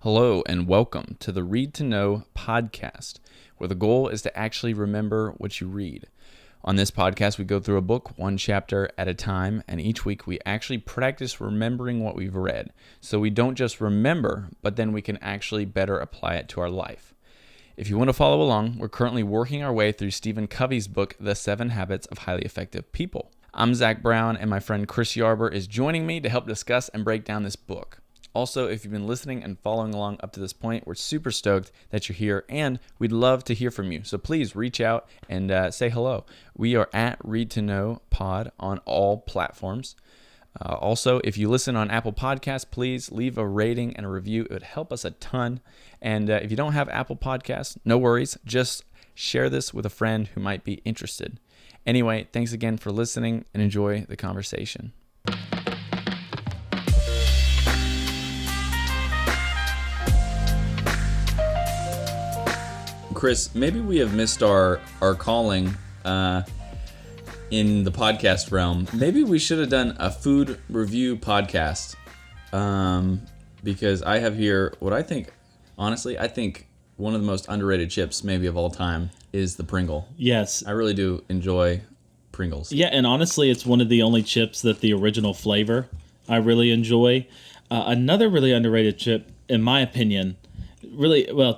Hello and welcome to the Read to Know podcast, where the goal is to actually remember what you read. On this podcast, we go through a book one chapter at a time, and each week we actually practice remembering what we've read. So we don't just remember, but then we can actually better apply it to our life. If you want to follow along, we're currently working our way through Stephen Covey's book, The 7 Habits of Highly Effective People. I'm Zach Brown, and my friend Chris Yarber is joining me to help discuss and break down this book. Also, if you've been listening and following along up to this point, we're super stoked that you're here, and we'd love to hear from you. So please reach out and say hello. We are at Read to Know Pod on all platforms. Also, if you listen on Apple Podcasts, please leave a rating and a review. It would help us a ton. And if you don't have Apple Podcasts, no worries. Just share this with a friend who might be interested. Anyway, thanks again for listening and enjoy the conversation. Chris, maybe we have missed our calling in the podcast realm. Maybe we should have done a food review podcast because I have here what I think, honestly, I think one of the most underrated chips maybe of all time is the Pringle. Yes. I really do enjoy Pringles. Yeah, and honestly, it's one of the only chips that the original flavor I really enjoy. Another really underrated chip, in my opinion,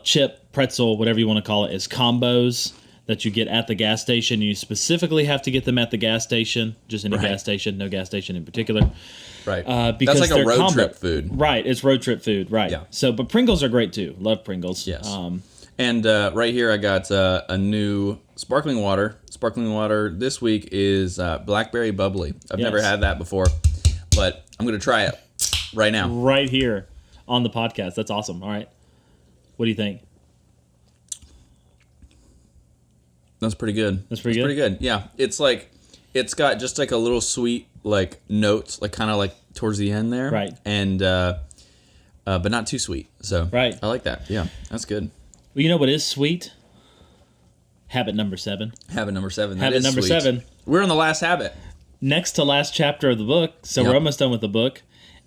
chip, pretzel, whatever you want to call it, is combos that you get at the gas station. You specifically have to get them at the gas station, just any gas station, no gas station in particular. Right. Because that's like a road trip food. Right, it's road trip food, right. Yeah. So, but Pringles are great too. Love Pringles. Yes. And right here I got a new sparkling water. Sparkling water this week is Blackberry Bubbly. I've never had that before, but I'm going to try it right now. Right here on the podcast. That's awesome. All right. What do you think? That's pretty good. That's pretty good. Yeah. It's got just like a little sweet like notes, like kind of like towards the end there. Right. And but not too sweet. So right. I like that. Yeah. That's good. Well, you know what is sweet? Habit number 7. Habit number 7. Habit number sweet. 7. We're in the last habit. Next to last chapter of the book. So we're almost done with the book.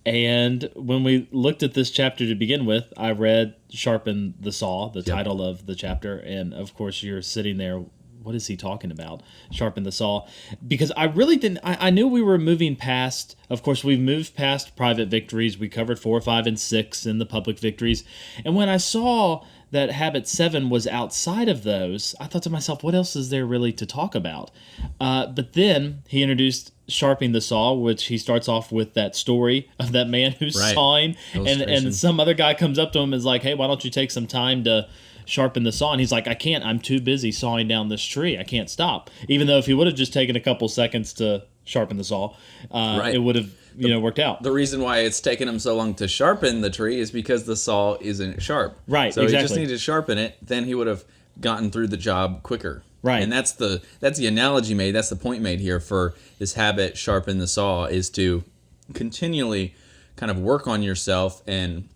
And when we looked at this chapter to begin with, I read Sharpen the Saw, the title of the chapter. And of course, you're sitting there. What is he talking about? Sharpen the Saw. Because I really didn't, I knew we were moving past, of course, we've moved past private victories. We covered 4, 5, and 6 in the public victories. And when I saw that habit 7 was outside of those, I thought to myself, what else is there really to talk about? But then he introduced Sharpening the Saw, which he starts off with that story of that man who's sawing. And some other guy comes up to him and is like, hey, why don't you take some time to sharpen the saw? And he's like, I can't. I'm too busy sawing down this tree. I can't stop. Even though if he would have just taken a couple seconds to sharpen the saw, it would have worked out. The reason why it's taken him so long to sharpen the tree is because the saw isn't sharp. Right. So exactly. he just needed to sharpen it. Then he would have gotten through the job quicker. Right. And that's the analogy made. That's the point made here for this habit, sharpen the saw, is to continually kind of work on yourself, and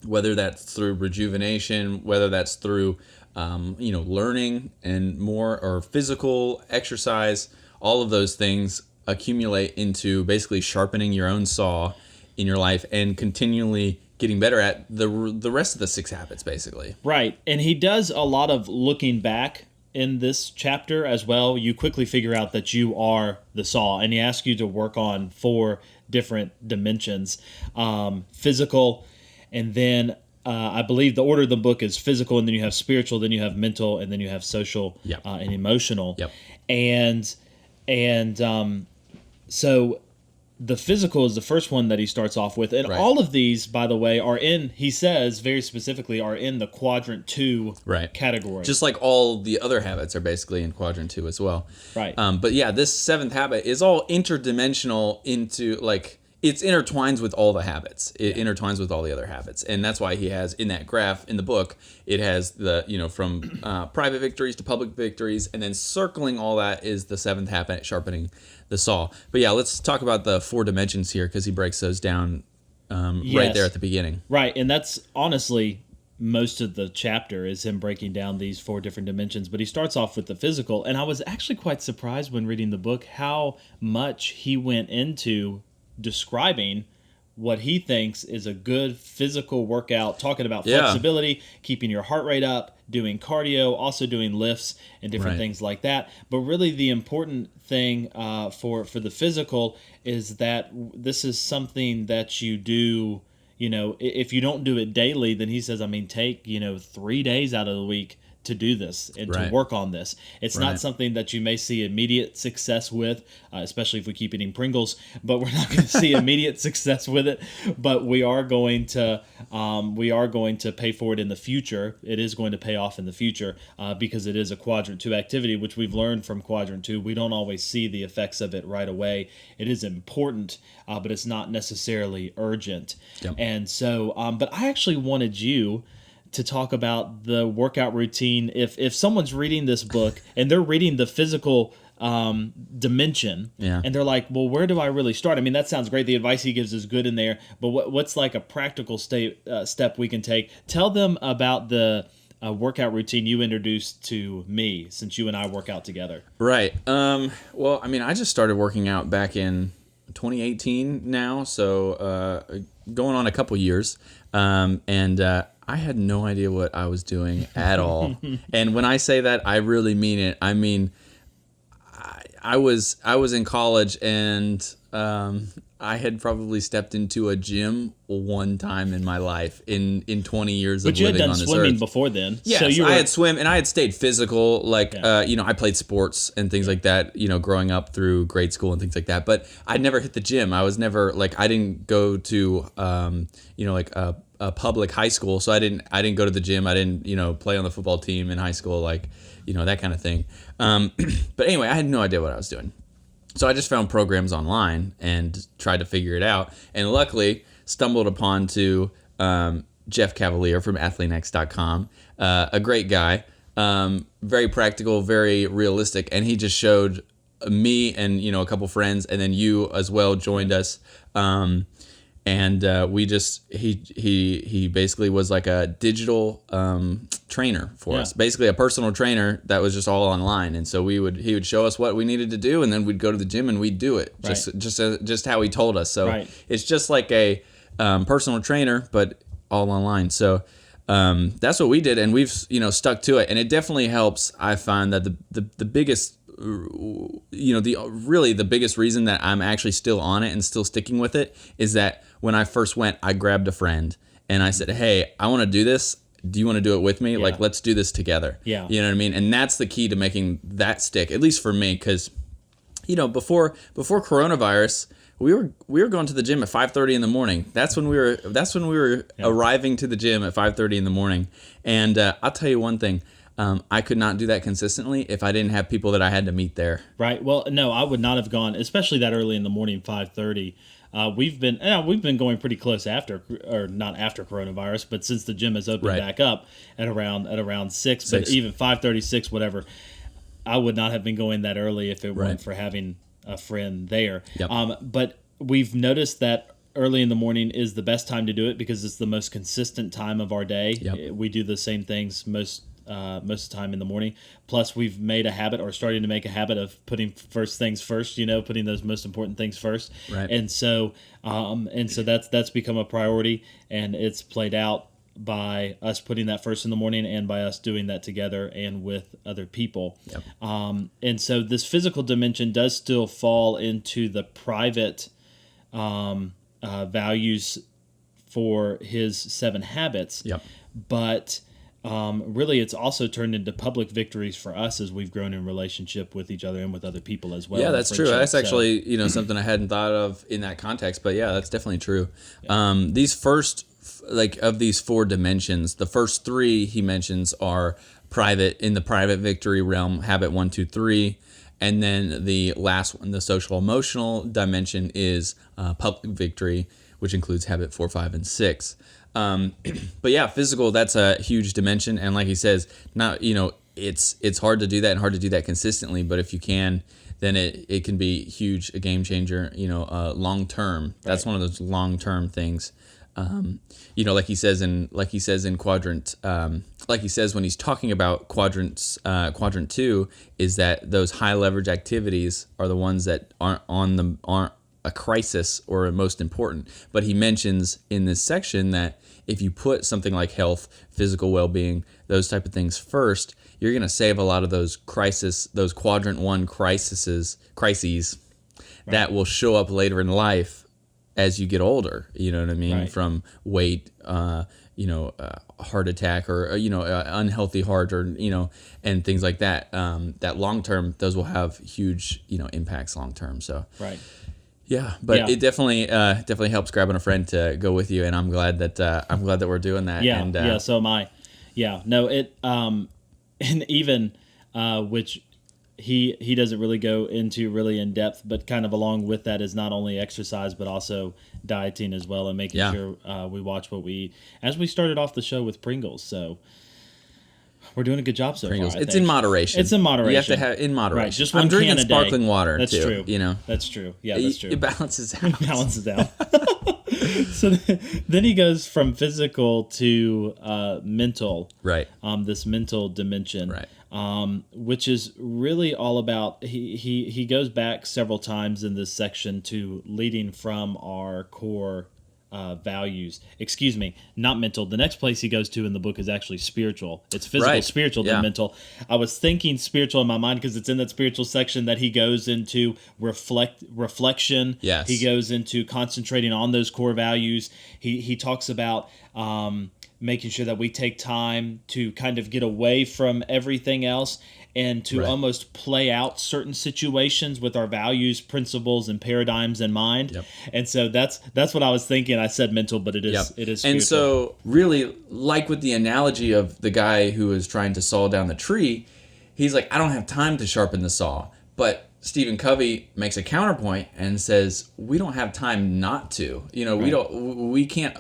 whether that's through rejuvenation, whether that's through learning and more, or physical exercise, all of those things accumulate into basically sharpening your own saw in your life and continually getting better at the rest of the 6 habits, basically. Right. And he does a lot of looking back in this chapter as well. You quickly figure out that you are the saw, and he asks you to work on 4 different dimensions. Physical, and then I believe the order of the book is physical, and then you have spiritual, then you have mental, and then you have social and emotional. Yep. And so the physical is the first one that he starts off with. And all of these, by the way, he says very specifically, are in the quadrant 2 category. Just like all the other habits are basically in quadrant 2 as well. Right. But yeah, this 7th habit is all interdimensional into, like, it's intertwines with all the habits. It intertwines with all the other habits. And that's why he has, in that graph in the book, it has the, from private victories to public victories, and then circling all that is the 7th habit, sharpening the saw. But yeah, let's talk about the 4 dimensions here, because he breaks those down right there at the beginning. Right, and that's honestly most of the chapter is him breaking down these 4 different dimensions. But he starts off with the physical, and I was actually quite surprised when reading the book how much he went into describing what he thinks is a good physical workout, talking about flexibility, keeping your heart rate up, doing cardio, also doing lifts and different things like that. But really the important thing for the physical is that this is something that you do, if you don't do it daily, then he says, take, 3 days out of the week to do this and to work on this. It's not something that you may see immediate success with, especially if we keep eating Pringles, but we're not going to see immediate success with it, but we are going to pay for it in the future. It is going to pay off in the future because it is a quadrant 2 activity, which we've learned from quadrant 2. We don't always see the effects of it right away. It is important, but it's not necessarily urgent. Yep. And so, but I actually wanted you to talk about the workout routine. If someone's reading this book and they're reading the physical dimension, and they're like, well, where do I really start? That sounds great. The advice he gives is good in there, but what's like a practical step we can take? Tell them about the workout routine you introduced to me, since you and I work out together. Right. Well, I just started working out back in 2018 now, so going on a couple years, and I had no idea what I was doing at all. And when I say that, I really mean it. I was in college, and I had probably stepped into a gym one time in my life in 20 years of living on this earth. But you had done swimming before then. Yes, so I had swim, and I had stayed physical. I played sports and things like that, growing up through grade school and things like that. But I'd never hit the gym. I was never, I didn't go to, a public high school, so I didn't go to the gym. I didn't, play on the football team in high school, that kind of thing. But anyway, I had no idea what I was doing. So I just found programs online and tried to figure it out. And luckily stumbled upon Jeff Cavalier from AthleanX.com, a great guy, very practical, very realistic. And he just showed me and, a couple friends, and then you as well joined us. He basically was like a digital trainer for us, basically a personal trainer that was just all online. And so he would show us what we needed to do, and then we'd go to the gym and we'd do it just how he told us. So it's just like a personal trainer, but all online. So that's what we did, and we've stuck to it, and it definitely helps. I find that the biggest the biggest reason that I'm actually still on it and still sticking with it is that when I first went, I grabbed a friend and I said, hey, I want to do this. Do you want to do it with me? Yeah. Let's do this together. Yeah. You know what I mean? And that's the key to making that stick, at least for me, because, before coronavirus, we were going to the gym at 5:30 in the morning. That's when we were arriving to the gym at 5:30 in the morning. And I'll tell you one thing. I could not do that consistently if I didn't have people that I had to meet there. Right. Well, no, I would not have gone, especially that early in the morning, 5:30. We've been going pretty close not after coronavirus, but since the gym has opened back up at around 6. But even 5:30, 6, whatever, I would not have been going that early if it weren't for having a friend there. Yep. But we've noticed that early in the morning is the best time to do it because it's the most consistent time of our day. Yep. We do the same things most of the time in the morning. Plus, we've made a habit, or starting to make a habit, of putting first things first. Putting those most important things first. Right. And so that's become a priority, and it's played out by us putting that first in the morning, and by us doing that together and with other people. Yep. And so this physical dimension does still fall into the private values for his 7 habits. Yep. But really, it's also turned into public victories for us as we've grown in relationship with each other and with other people as well. Yeah, that's true. That's actually something I hadn't thought of in that context. But yeah, that's definitely true. Yeah. These first, of these 4 dimensions, the first 3 he mentions are private, in the private victory realm, habit 1, 2, 3. And then the last one, the social emotional dimension, is public victory, which includes habit 4, 5, and 6. But yeah, physical, that's a huge dimension. And like he says, it's hard to do that and hard to do that consistently. But if you can, then it can be huge, a game changer, long term. That's one of those long term things. Like he says in quadrant, like he says when he's talking about quadrant 2, is that those high leverage activities are the ones that aren't a crisis or a most important. But he mentions in this section that if you put something like health, physical well-being, those type of things first, you're going to save a lot of those those quadrant 1 crises that will show up later in life as you get older. You know what I mean? Right. From weight, heart attack, or unhealthy heart, or and things like that. That long term, those will have huge impacts long term. So Right. yeah, but it definitely helps grabbing a friend to go with you, and I'm glad that we're doing that. Yeah, and, so am I. Yeah, no, it and even which he doesn't really go into really in depth, but kind of along with that is not only exercise but also dieting as well, and making sure we watch what we eat. As we started off the show with Pringles, so we're doing a good job so Pringles. far. It's in moderation. It's in moderation. You have to have in moderation. Right, just one I'm drinking can a day. sparkling water. That's too, true. That's true. Yeah, that's true. It balances out. It balances out. So then he goes from physical to mental. Right. This mental dimension. Right. Which is really all about. He goes back several times in this section to leading from our core values. Excuse me, not mental. The next place he goes to in the book is actually spiritual. It's physical, Right. spiritual, then mental. I was thinking spiritual in my mind because it's in that spiritual section that he goes into reflection. Yes. He goes into concentrating on those core values. He talks about making sure that we take time to kind of get away from everything else and to almost play out certain situations with our values, principles, and paradigms in mind. Yep. And so that's what I was thinking. I said mental, but it is it is spiritual. And so really, like with the analogy of the guy who is trying to saw down the tree, he's like, I don't have time to sharpen the saw. But Stephen Covey makes a counterpoint and says, we don't have time not to. We can't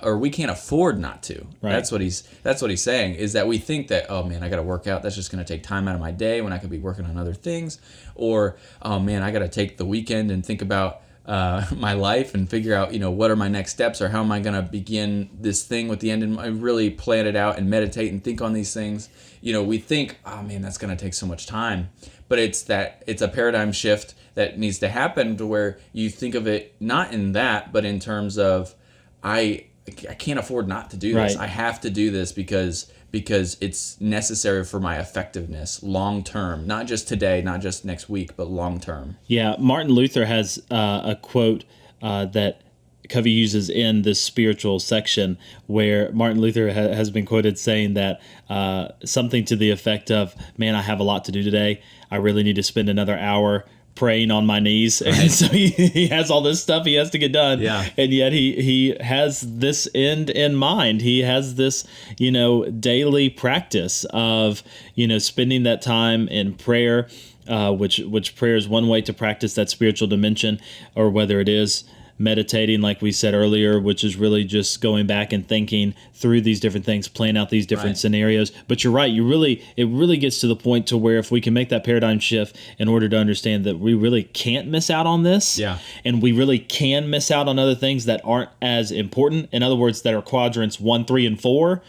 afford not to. Right. That's what he's saying, is that we think that, oh man, I got to work out. That's just going to take time out of my day when I could be working on other things. Or, oh man, I got to take the weekend and think about my life and figure out, what are my next steps, or how am I going to begin this thing with the end, and I really plan it out and meditate and think on these things. We think, oh man, that's going to take so much time. But it's a paradigm shift that needs to happen to where you think of it not in that, but in terms of I can't afford not to do this. Right. I have to do this because it's necessary for my effectiveness long term, not just today, not just next week, but long term. Yeah, Martin Luther has a quote that Covey uses in this spiritual section, where Martin Luther has been quoted saying that something to the effect of, man, I have a lot to do today. I really need to spend another hour praying on my knees. Right. And so he has all this stuff he has to get done. Yeah. And yet he has this end in mind. He has this, daily practice of, spending that time in prayer, which prayer is one way to practice that spiritual dimension, or whether it is meditating, like we said earlier, which is really just going back and thinking through these different things, playing out these different scenarios. But you're right, it really gets to the point to where if we can make that paradigm shift in order to understand that we really can't miss out on this, and we really can miss out on other things that aren't as important, in other words, that are quadrants 1, 3, and 4,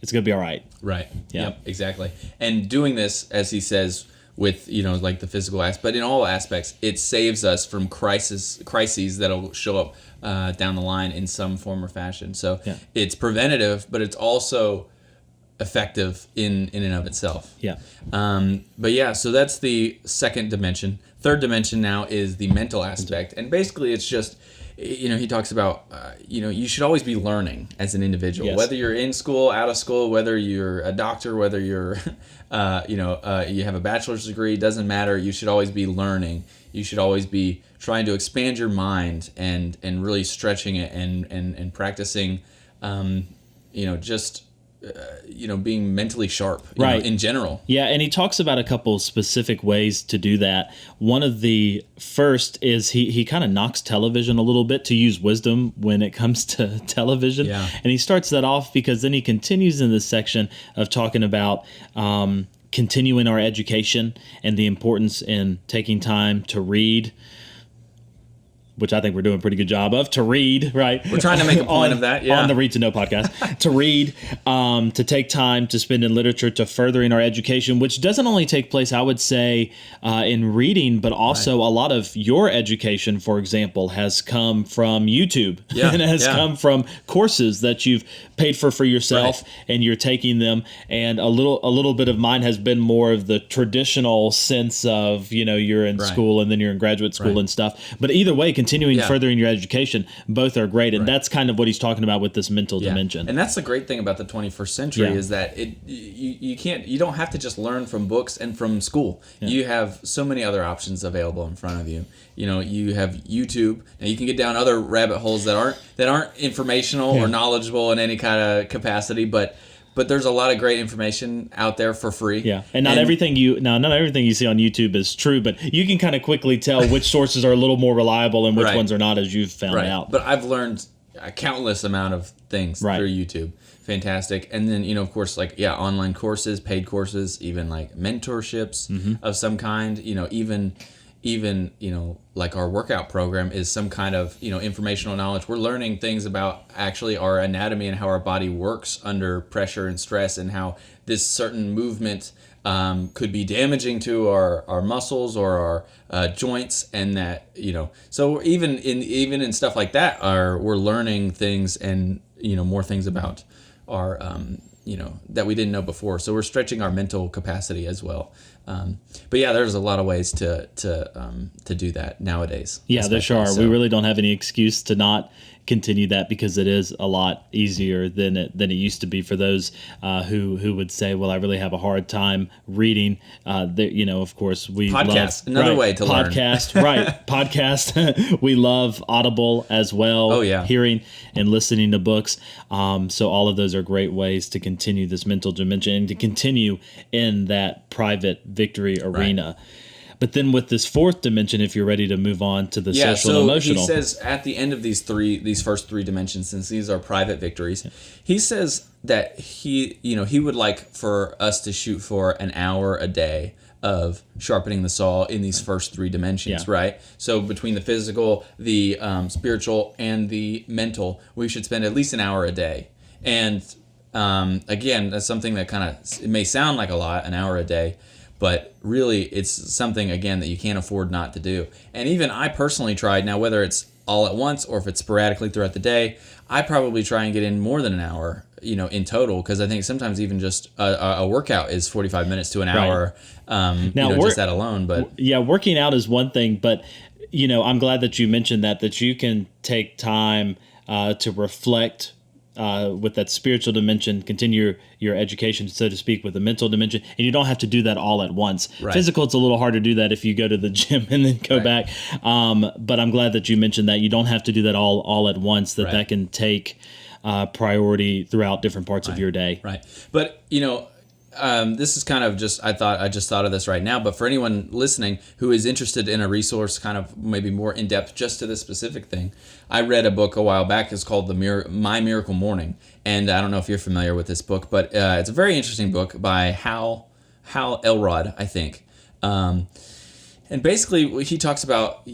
it's going to be all right. Right. Yeah. Yep, exactly. And doing this, as he says, with like the physical aspect, but in all aspects, it saves us from crises that'll show up down the line in some form or fashion. So it's preventative, but it's also effective in and of itself. Yeah. So that's the second dimension. Third dimension now is the mental aspect, and basically it's just, he talks about, you should always be learning as an individual, whether you're in school, out of school, whether you're a doctor, whether you're, you have a bachelor's degree, doesn't matter. You should always be learning. You should always be trying to expand your mind and really stretching it and practicing, being mentally sharp, in general. Yeah, and he talks about a couple specific ways to do that. One of the first is he kind of knocks television a little bit, to use wisdom when it comes to television. Yeah. And he starts that off because then he continues in this section of talking about continuing our education and the importance in taking time to read. which I think we're doing a pretty good job of, to read, right? We're trying to make a point of that, yeah. On the Read to Know podcast, to read, to take time to spend in literature, to furthering our education, which doesn't only take place, I would say, in reading, but also a lot of your education, for example, has come from YouTube and has come from courses that you've paid for yourself, and you're taking them. And a little bit of mine has been more of the traditional sense of, you're in school and then you're in graduate school and stuff. But either way, continuing furthering your education, both are great. And that's kind of what he's talking about with this mental dimension. And that's the great thing about the 21st century is that you don't have to just learn from books and from school. Yeah. You have so many other options available in front of you. You have YouTube. Now you can get down other rabbit holes that aren't informational or knowledgeable in any kind of capacity, but there's a lot of great information out there for free. Yeah, and not everything you see on YouTube is true, but you can kind of quickly tell which sources are a little more reliable and which ones are not, as you've found out. But I've learned a countless amount of things through YouTube. Fantastic. And then, of course, online courses, paid courses, even like mentorships of some kind, even like our workout program is some kind of informational knowledge. We're learning things about actually our anatomy and how our body works under pressure and stress, and how this certain movement could be damaging to our muscles or our joints, and that so even in stuff like that we're learning things and more things about our that we didn't know before. So we're stretching our mental capacity as well. But there's a lot of ways to do that nowadays. Yeah, there sure are. So we really don't have any excuse to not continue that, because it is a lot easier than it used to be for those who would say, well, I really have a hard time reading. Of course, we podcast, love another way to learn. Podcast. We love Audible as well. Hearing and listening to books. So all of those are great ways to continue this mental dimension and to continue in that private victory arena. But then with this fourth dimension, if you're ready to move on to the social and emotional. He says at the end of these first three dimensions, since these are private victories, he says that he would like for us to shoot for an hour a day of sharpening the saw in these first three dimensions, right? So between the physical, the spiritual, and the mental, we should spend at least an hour a day. And again, that's something that it may sound like a lot, an hour a day, but really it's something, again, that you can't afford not to do. And even I personally tried, now whether it's all at once or if it's sporadically throughout the day, I probably try and get in more than an hour, in total, because I think sometimes even just a workout is 45 minutes to an hour, just that alone. But working out is one thing, but I'm glad that you mentioned that you can take time to reflect with that spiritual dimension, continue your education, so to speak, with the mental dimension, and you don't have to do that all at once. Physical, it's a little hard to do that if you go to the gym and then go back. But I'm glad that you mentioned that you don't have to do that all at once, that can take priority throughout different parts of your day. Right. But, this is kind of I just thought of this right now, but for anyone listening who is interested in a resource kind of maybe more in depth just to this specific thing, I read a book a while back. It's called My Miracle Morning. And I don't know if you're familiar with this book, but it's a very interesting book by Hal Elrod, I think. And basically he talks about,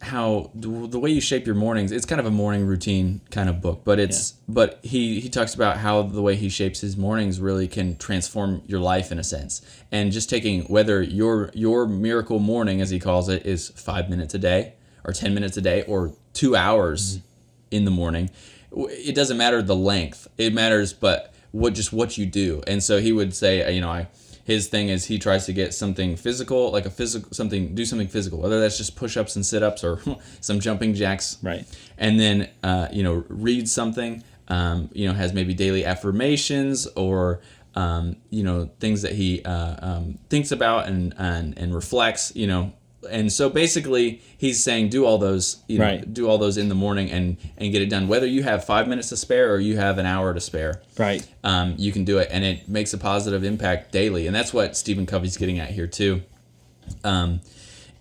how the way you shape your mornings, it's kind of a morning routine kind of book, but but he talks about how the way he shapes his mornings really can transform your life in a sense. And just taking whether your miracle morning, as he calls it, is 5 minutes a day or 10 minutes a day or 2 hours in the morning, it doesn't matter the length. It matters but what you do. And so he would say, his thing is he tries to get something physical, do something physical, whether that's just push-ups and sit-ups or some jumping jacks. Right. And then, read something, has maybe daily affirmations or, things that he thinks about and reflects, And so basically he's saying do all those, do all those in the morning and get it done. Whether you have 5 minutes to spare or you have an hour to spare, you can do it, and it makes a positive impact daily. And that's what Stephen Covey's getting at here too,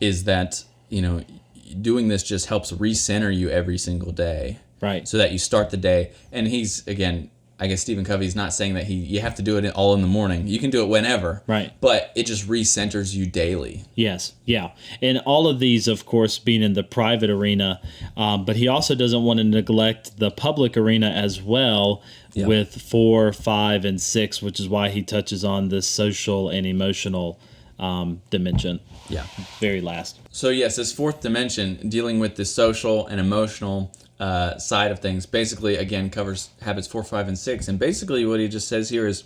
is that doing this just helps recenter you every single day, right? So that you start the day. And he's again I guess Stephen Covey is not saying that you have to do it all in the morning. You can do it whenever. Right. But it just recenters you daily. Yes. Yeah. And all of these, of course, being in the private arena, but he also doesn't want to neglect the public arena as well with 4, 5, and 6, which is why he touches on this social and emotional dimension. Yeah. Very last. So yes, this fourth dimension, dealing with the social and emotional side of things, basically, again, covers habits 4, 5, and 6. And basically what he just says here is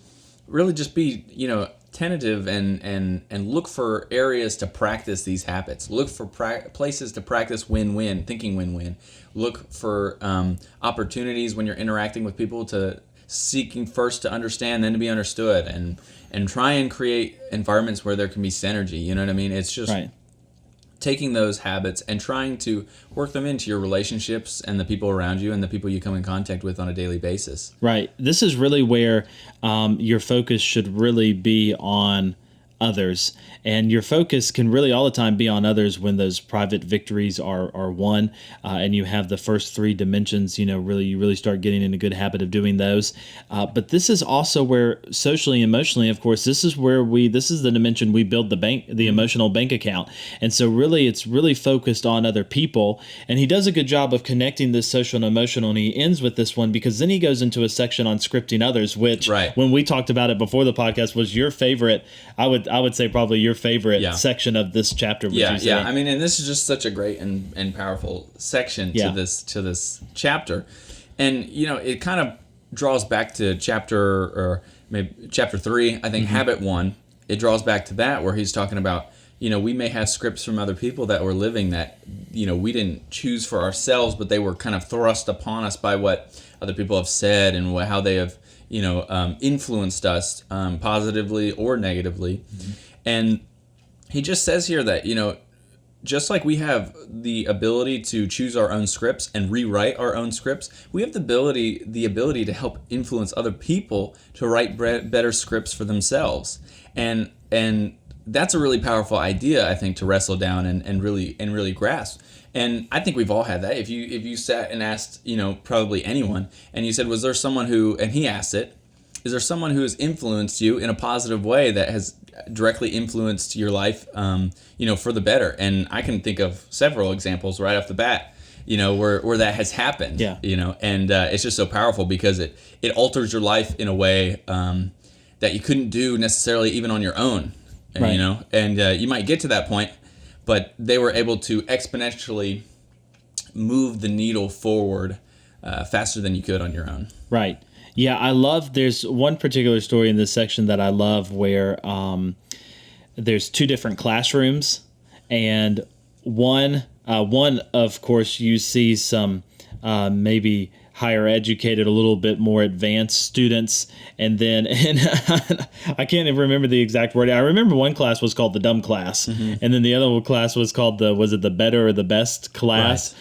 really just be, tentative and look for areas to practice these habits. Look for places to practice win-win, thinking win-win. Look for opportunities when you're interacting with people to seeking first to understand, then to be understood, and try and create environments where there can be synergy. You know what I mean? It's just taking those habits and trying to work them into your relationships and the people around you and the people you come in contact with on a daily basis. Right. This is really where your focus should really be on others. And your focus can really all the time be on others when those private victories are won, and you have the first 3 dimensions, you really start getting in a good habit of doing those. But this is also where socially and emotionally, of course, this is the dimension we build the emotional bank account. And so really, it's really focused on other people. And he does a good job of connecting this social and emotional. And he ends with this one because then he goes into a section on scripting others, which when we talked about it before the podcast was your favorite. I would say probably your favorite section of this chapter. Yeah. I mean, and this is just such a great and powerful section to this chapter, and it kind of draws back to chapter 3. I think habit 1. It draws back to that where he's talking about we may have scripts from other people that we're living that we didn't choose for ourselves, but they were kind of thrust upon us by what other people have said and how they have influenced us positively or negatively. And he just says here that, just like we have the ability to choose our own scripts and rewrite our own scripts, we have the ability to help influence other people to write better scripts for themselves. And that's a really powerful idea, I think, to wrestle down and really grasp. And I think we've all had that. If you sat and asked, probably anyone, and you said, was there someone who, and he asked it, is there someone who has influenced you in a positive way that has directly influenced your life, for the better? And I can think of several examples right off the bat, where that has happened. Yeah. And it's just so powerful because it alters your life in a way that you couldn't do necessarily even on your own. Right. And you might get to that point, but they were able to exponentially move the needle forward faster than you could on your own. Right. Yeah, there's one particular story in this section that I love where there's 2 different classrooms, and one, of course, you see some maybe higher educated, a little bit more advanced students, and I can't even remember the exact word. I remember one class was called the dumb class, and then the other class was called the better or the best class,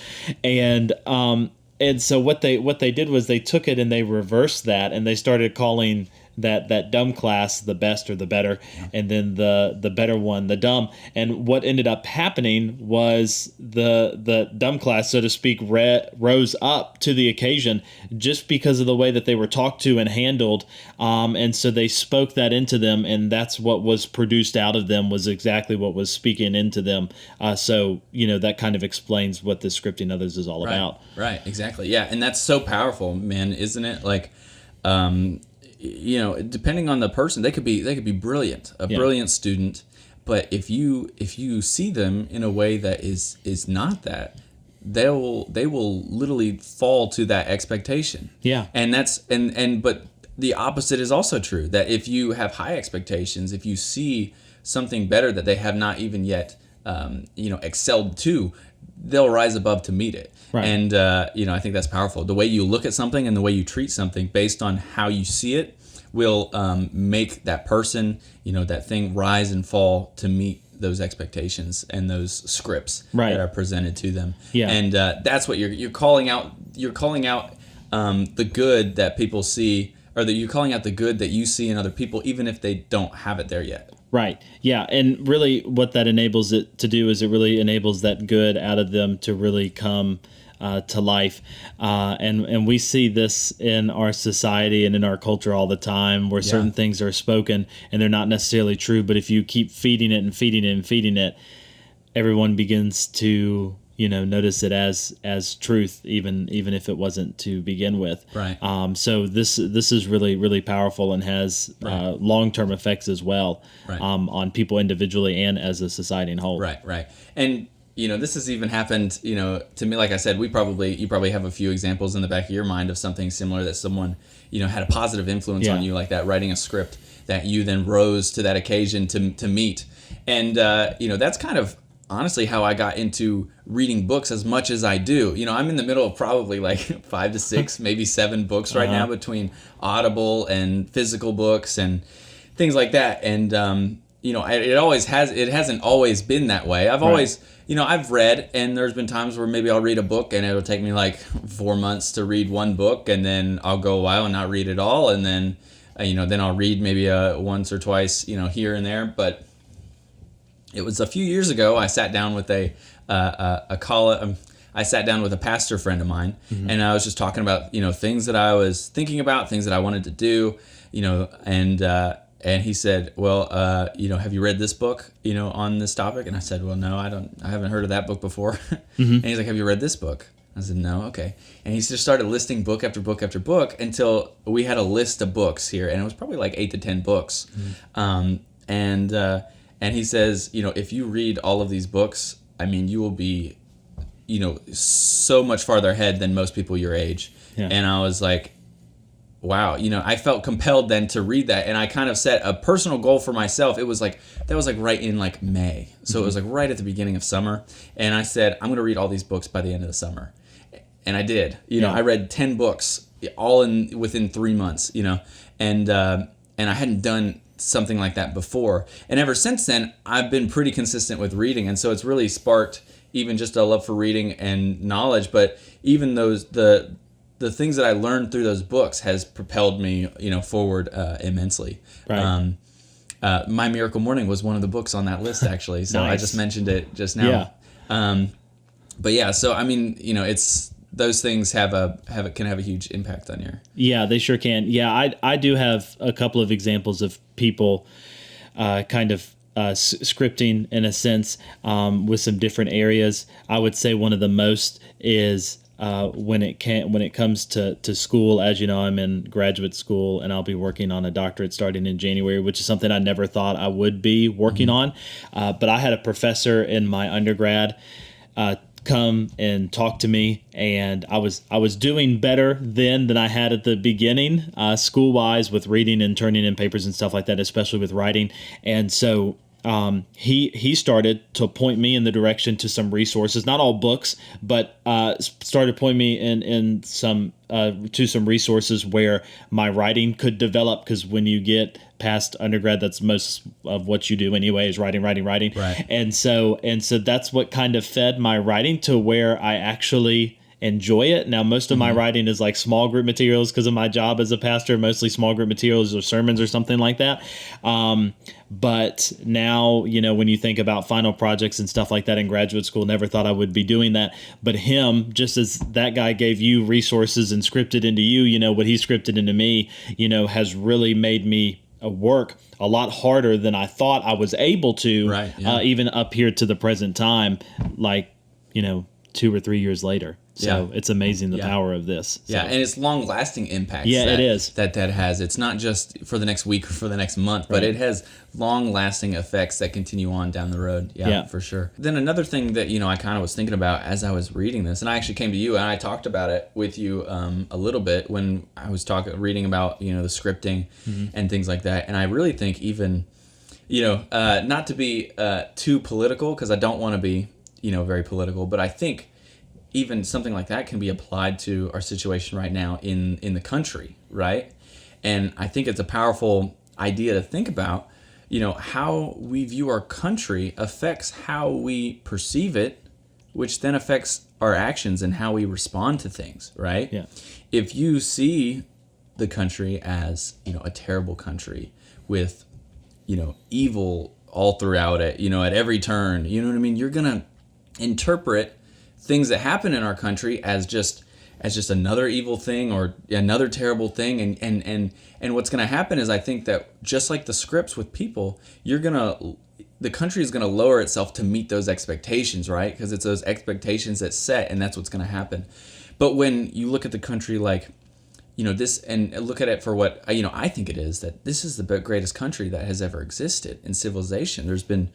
right. And so what they did was they took it and they reversed that, and they started calling that dumb class the best or the better, and then the better one the dumb. And what ended up happening was the dumb class, so to speak, rose up to the occasion just because of the way that they were talked to and handled. And so they spoke that into them, and that's what was produced out of them was exactly what was speaking into them. So that kind of explains what the scripting others is all about. Right, exactly. Yeah, and that's so powerful, man, isn't it? Like, depending on the person, they could be brilliant, brilliant student, but if you see them in a way that is not that, they will literally fall to that expectation. Yeah. And that's but the opposite is also true, that if you have high expectations, if you see something better that they have not even yet excelled to, they'll rise above to meet it. Right. And I think that's powerful. The way you look at something and the way you treat something based on how you see it will make that person, that thing rise and fall to meet those expectations and those scripts that are presented to them. Yeah. And that's what you're calling out. You're calling out the good that people see, or that you're calling out the good that you see in other people, even if they don't have it there yet. Right. Yeah. And really what that enables it to do is it really enables that good out of them to really come to life. And we see this in our society and in our culture all the time, where certain things are spoken and they're not necessarily true, but if you keep feeding it and feeding it and feeding it, everyone begins to notice it as truth, even if it wasn't to begin with. Right. So this is really, really powerful and has long-term effects as well, on people individually and as a society in whole. Right. And this has even happened, to me, like I said, you probably have a few examples in the back of your mind of something similar that someone, had a positive influence on you, like that, writing a script that you then rose to that occasion to meet. And, that's kind of honestly how I got into reading books as much as I do. I'm in the middle of probably like 5 to 6, maybe 7 books right now, between Audible and physical books and things like that. And, it hasn't always been that way. I've always, I've read, and there's been times where maybe I'll read a book and it'll take me like 4 months to read one book, and then I'll go a while and not read it all. And then, then I'll read maybe once or twice, here and there. But it was a few years ago, I sat down with I sat down with a pastor friend of mine, and I was just talking about, things that I was thinking about, things that I wanted to do, and he said, well, have you read this book, on this topic? And I said, well, no, I haven't heard of that book before. And he's like, have you read this book? I said, no, okay. And he just started listing book after book after book until we had a list of books here, and it was probably like 8 to 10 books. And he says, if you read all of these books, you will be, so much farther ahead than most people your age. Yeah. And I was like, wow, I felt compelled then to read that. And I kind of set a personal goal for myself. That was like right in like May. So it was like right at the beginning of summer. And I said, I'm going to read all these books by the end of the summer. And I did. I read 10 books all within 3 months, and I hadn't done something like that before. And ever since then, I've been pretty consistent with reading. And so it's really sparked even just a love for reading and knowledge. But even the things that I learned through those books has propelled me, forward immensely. Right. My Miracle Morning was one of the books on that list, actually. So nice. I just mentioned it just now. Yeah. But yeah, so it's those things can have a huge impact on your. Yeah, they sure can. Yeah, I do have a couple of examples of people scripting in a sense, with some different areas. I would say one of the most is when it comes to school. As you know, I'm in graduate school and I'll be working on a doctorate starting in January, which is something I never thought I would be working on. But I had a professor in my undergrad come and talk to me, and I was doing better then than I had at the beginning, school wise, with reading and turning in papers and stuff like that, especially with writing. And so he started to point me in the direction to some resources, not all books, but started to point me in some to some resources where my writing could develop, because when you get past undergrad, that's most of what you do anyway, is writing. Right. And so that's what kind of fed my writing to where I actually enjoy it. Now, most of my writing is like small group materials because of my job as a pastor, mostly small group materials or sermons or something like that. But now, when you think about final projects and stuff like that in graduate school, never thought I would be doing that. But him, just as that guy gave you resources and scripted into you, what he scripted into me, has really made me work a lot harder than I thought I was able to, right, yeah. Even up here to the present time, like, 2 or 3 years later. So it's amazing the power of this. So. Yeah, and it's long-lasting impacts. Yeah, it is. That has. It's not just for the next week or for the next month, but it has long-lasting effects that continue on down the road. Yeah, for sure. Then another thing that, I kind of was thinking about as I was reading this, and I actually came to you and I talked about it with you a little bit when I was reading about, the scripting and things like that. And I really think even, not to be too political, because I don't want to be, very political, but I think even something like that can be applied to our situation right now in the country, right? And I think it's a powerful idea to think about, how we view our country affects how we perceive it, which then affects our actions and how we respond to things, right? Yeah. If you see the country as, a terrible country with, evil all throughout it, at every turn, you know what I mean? You're going to interpret things that happen in our country as just another evil thing or another terrible thing. And what's going to happen is, I think that just like the scripts with people, the country is going to lower itself to meet those expectations, right? Because it's those expectations that set, and that's what's going to happen. But when you look at the country like, this, and look at it for what, I think it is, that this is the greatest country that has ever existed in civilization. There's been,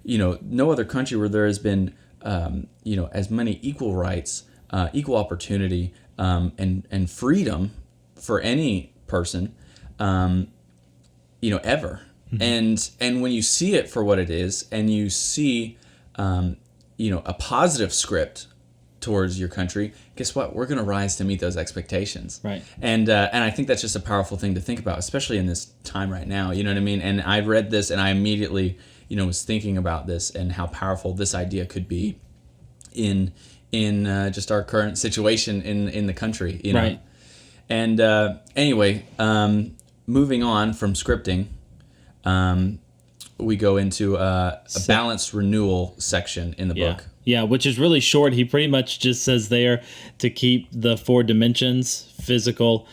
no other country where there has been, as many equal rights, equal opportunity, and freedom for any person, ever. Mm-hmm. And when you see it for what it is, and you see, a positive script towards your country, guess what? We're going to rise to meet those expectations. Right. And I think that's just a powerful thing to think about, especially in this time right now. You know what I mean? And I read this, and I immediately, was thinking about this and how powerful this idea could be in just our current situation in the country. Right. And anyway, moving on from scripting, we go into a balanced renewal section in the book. Yeah, which is really short. He pretty much just says there to keep the 4 dimensions: physical,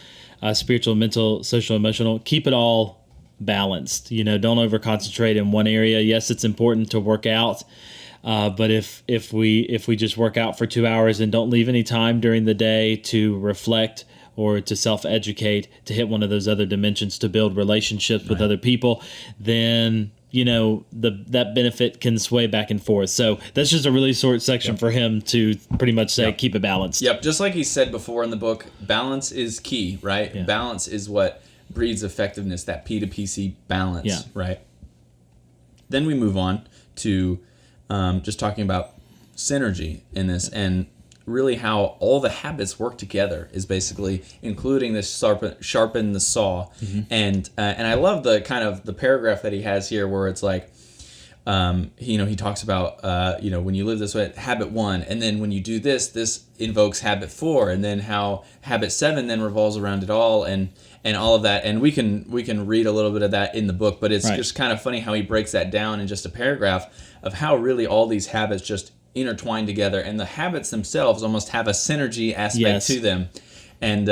spiritual, mental, social, emotional. Keep it all balanced. Don't over concentrate in one area. Yes, it's important to work out, but if we just work out for 2 hours and don't leave any time during the day to reflect or to self-educate, to hit one of those other dimensions, to build relationships with other people, then that benefit can sway back and forth. So that's just a really short section for him to pretty much say, keep it balanced. Yep. Just like he said before in the book, balance is key, right? Yeah. Balance is what breeds effectiveness, that P to PC balance, right? Then we move on to just talking about synergy in this, and really how all the habits work together is basically including this sharpen the saw. Mm-hmm. And I love the kind of the paragraph that he has here where it's like, he talks about, when you live this way, habit 1, and then when you do this invokes habit 4, and then how habit 7 then revolves around it all, and all of that. And we can read a little bit of that in the book, but it's just kind of funny how he breaks that down in just a paragraph of how really all these habits just intertwined together, and the habits themselves almost have a synergy aspect to them, and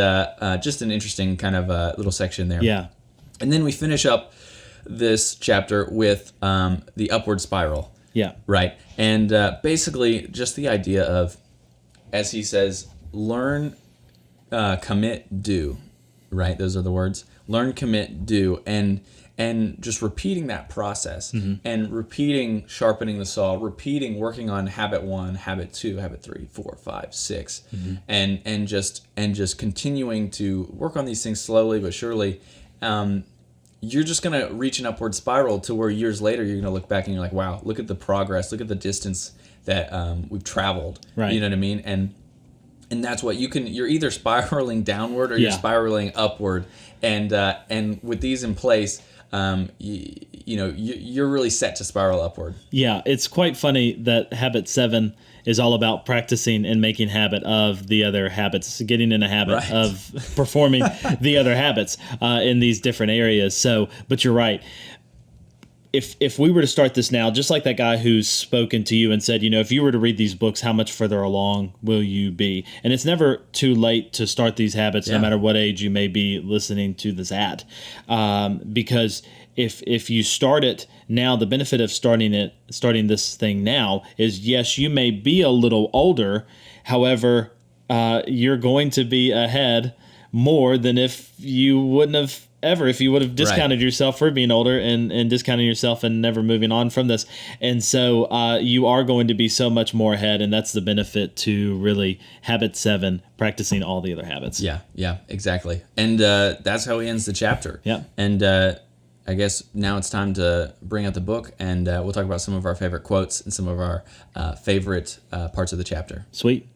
just an interesting kind of little section there. Yeah. And then we finish up this chapter with the upward spiral. Yeah. Right. And basically just the idea of, as he says, learn, commit, do. Right. Those are the words. Learn, commit, do. And just repeating that process, mm-hmm. and repeating sharpening the saw, repeating working on habit 1, habit 2, habit 3, 4, 5, 6, mm-hmm. and just continuing to work on these things slowly but surely. You're just going to reach an upward spiral to where years later you're going to look back and you're like, wow, look at the progress, look at the distance that we've traveled. Right. You know what I mean? And that's what you're either spiraling downward or you're spiraling upward. And with these in place, you're really set to spiral upward. Yeah, it's quite funny that habit 7 is all about practicing and making habit of the other habits, getting in a habit of performing the other habits in these different areas. So, but you're right. If we were to start this now, just like that guy who's spoken to you and said, if you were to read these books, how much further along will you be? And it's never too late to start these habits, no matter what age you may be listening to this at. Because if you start it now, the benefit of starting this thing now is, yes, you may be a little older. However, you're going to be ahead more than if you wouldn't have ever, if you would have discounted yourself for being older and discounting yourself and never moving on from this. And so you are going to be so much more ahead, and that's the benefit to really habit 7, practicing all the other habits. Yeah, exactly. And that's how he ends the chapter. Yeah. And I guess now it's time to bring out the book, and we'll talk about some of our favorite quotes and some of our favorite parts of the chapter. Sweet.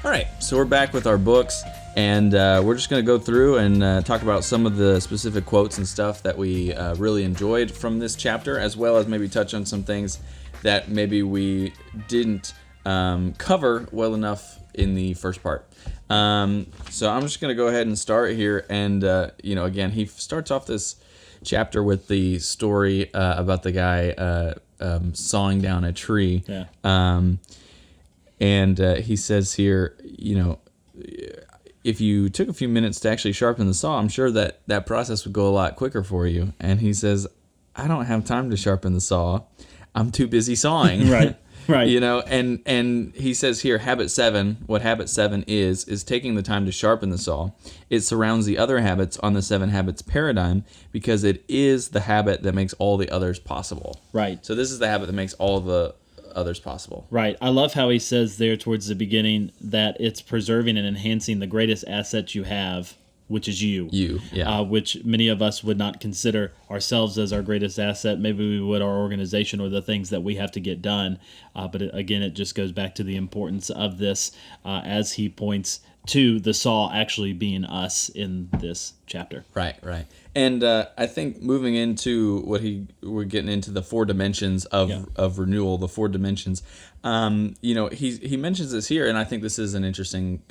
All right, so we're back with our books, and we're just going to go through and talk about some of the specific quotes and stuff that we really enjoyed from this chapter, as well as maybe touch on some things that maybe we didn't cover well enough in the first part. So I'm just going to go ahead and start here, and again, he starts off this chapter with the story about the guy sawing down a tree. Yeah. And he says here, if you took a few minutes to actually sharpen the saw, I'm sure that process would go a lot quicker for you. And he says, I don't have time to sharpen the saw. I'm too busy sawing. Right. And he says here, habit 7, what habit 7 is taking the time to sharpen the saw. It surrounds the other habits on the 7 habits paradigm because it is the habit that makes all the others possible. Right. So this is the habit that makes all of the others possible. Right. I love how he says there towards the beginning that it's preserving and enhancing the greatest asset you have, which is you. Which many of us would not consider ourselves as our greatest asset. Maybe we would our organization or the things that we have to get done. But again, it just goes back to the importance of this as he points to the saw actually being us in this chapter. Right. And I think moving into we're getting into the 4 dimensions of renewal, the 4 dimensions. He mentions this here, and I think this is an interesting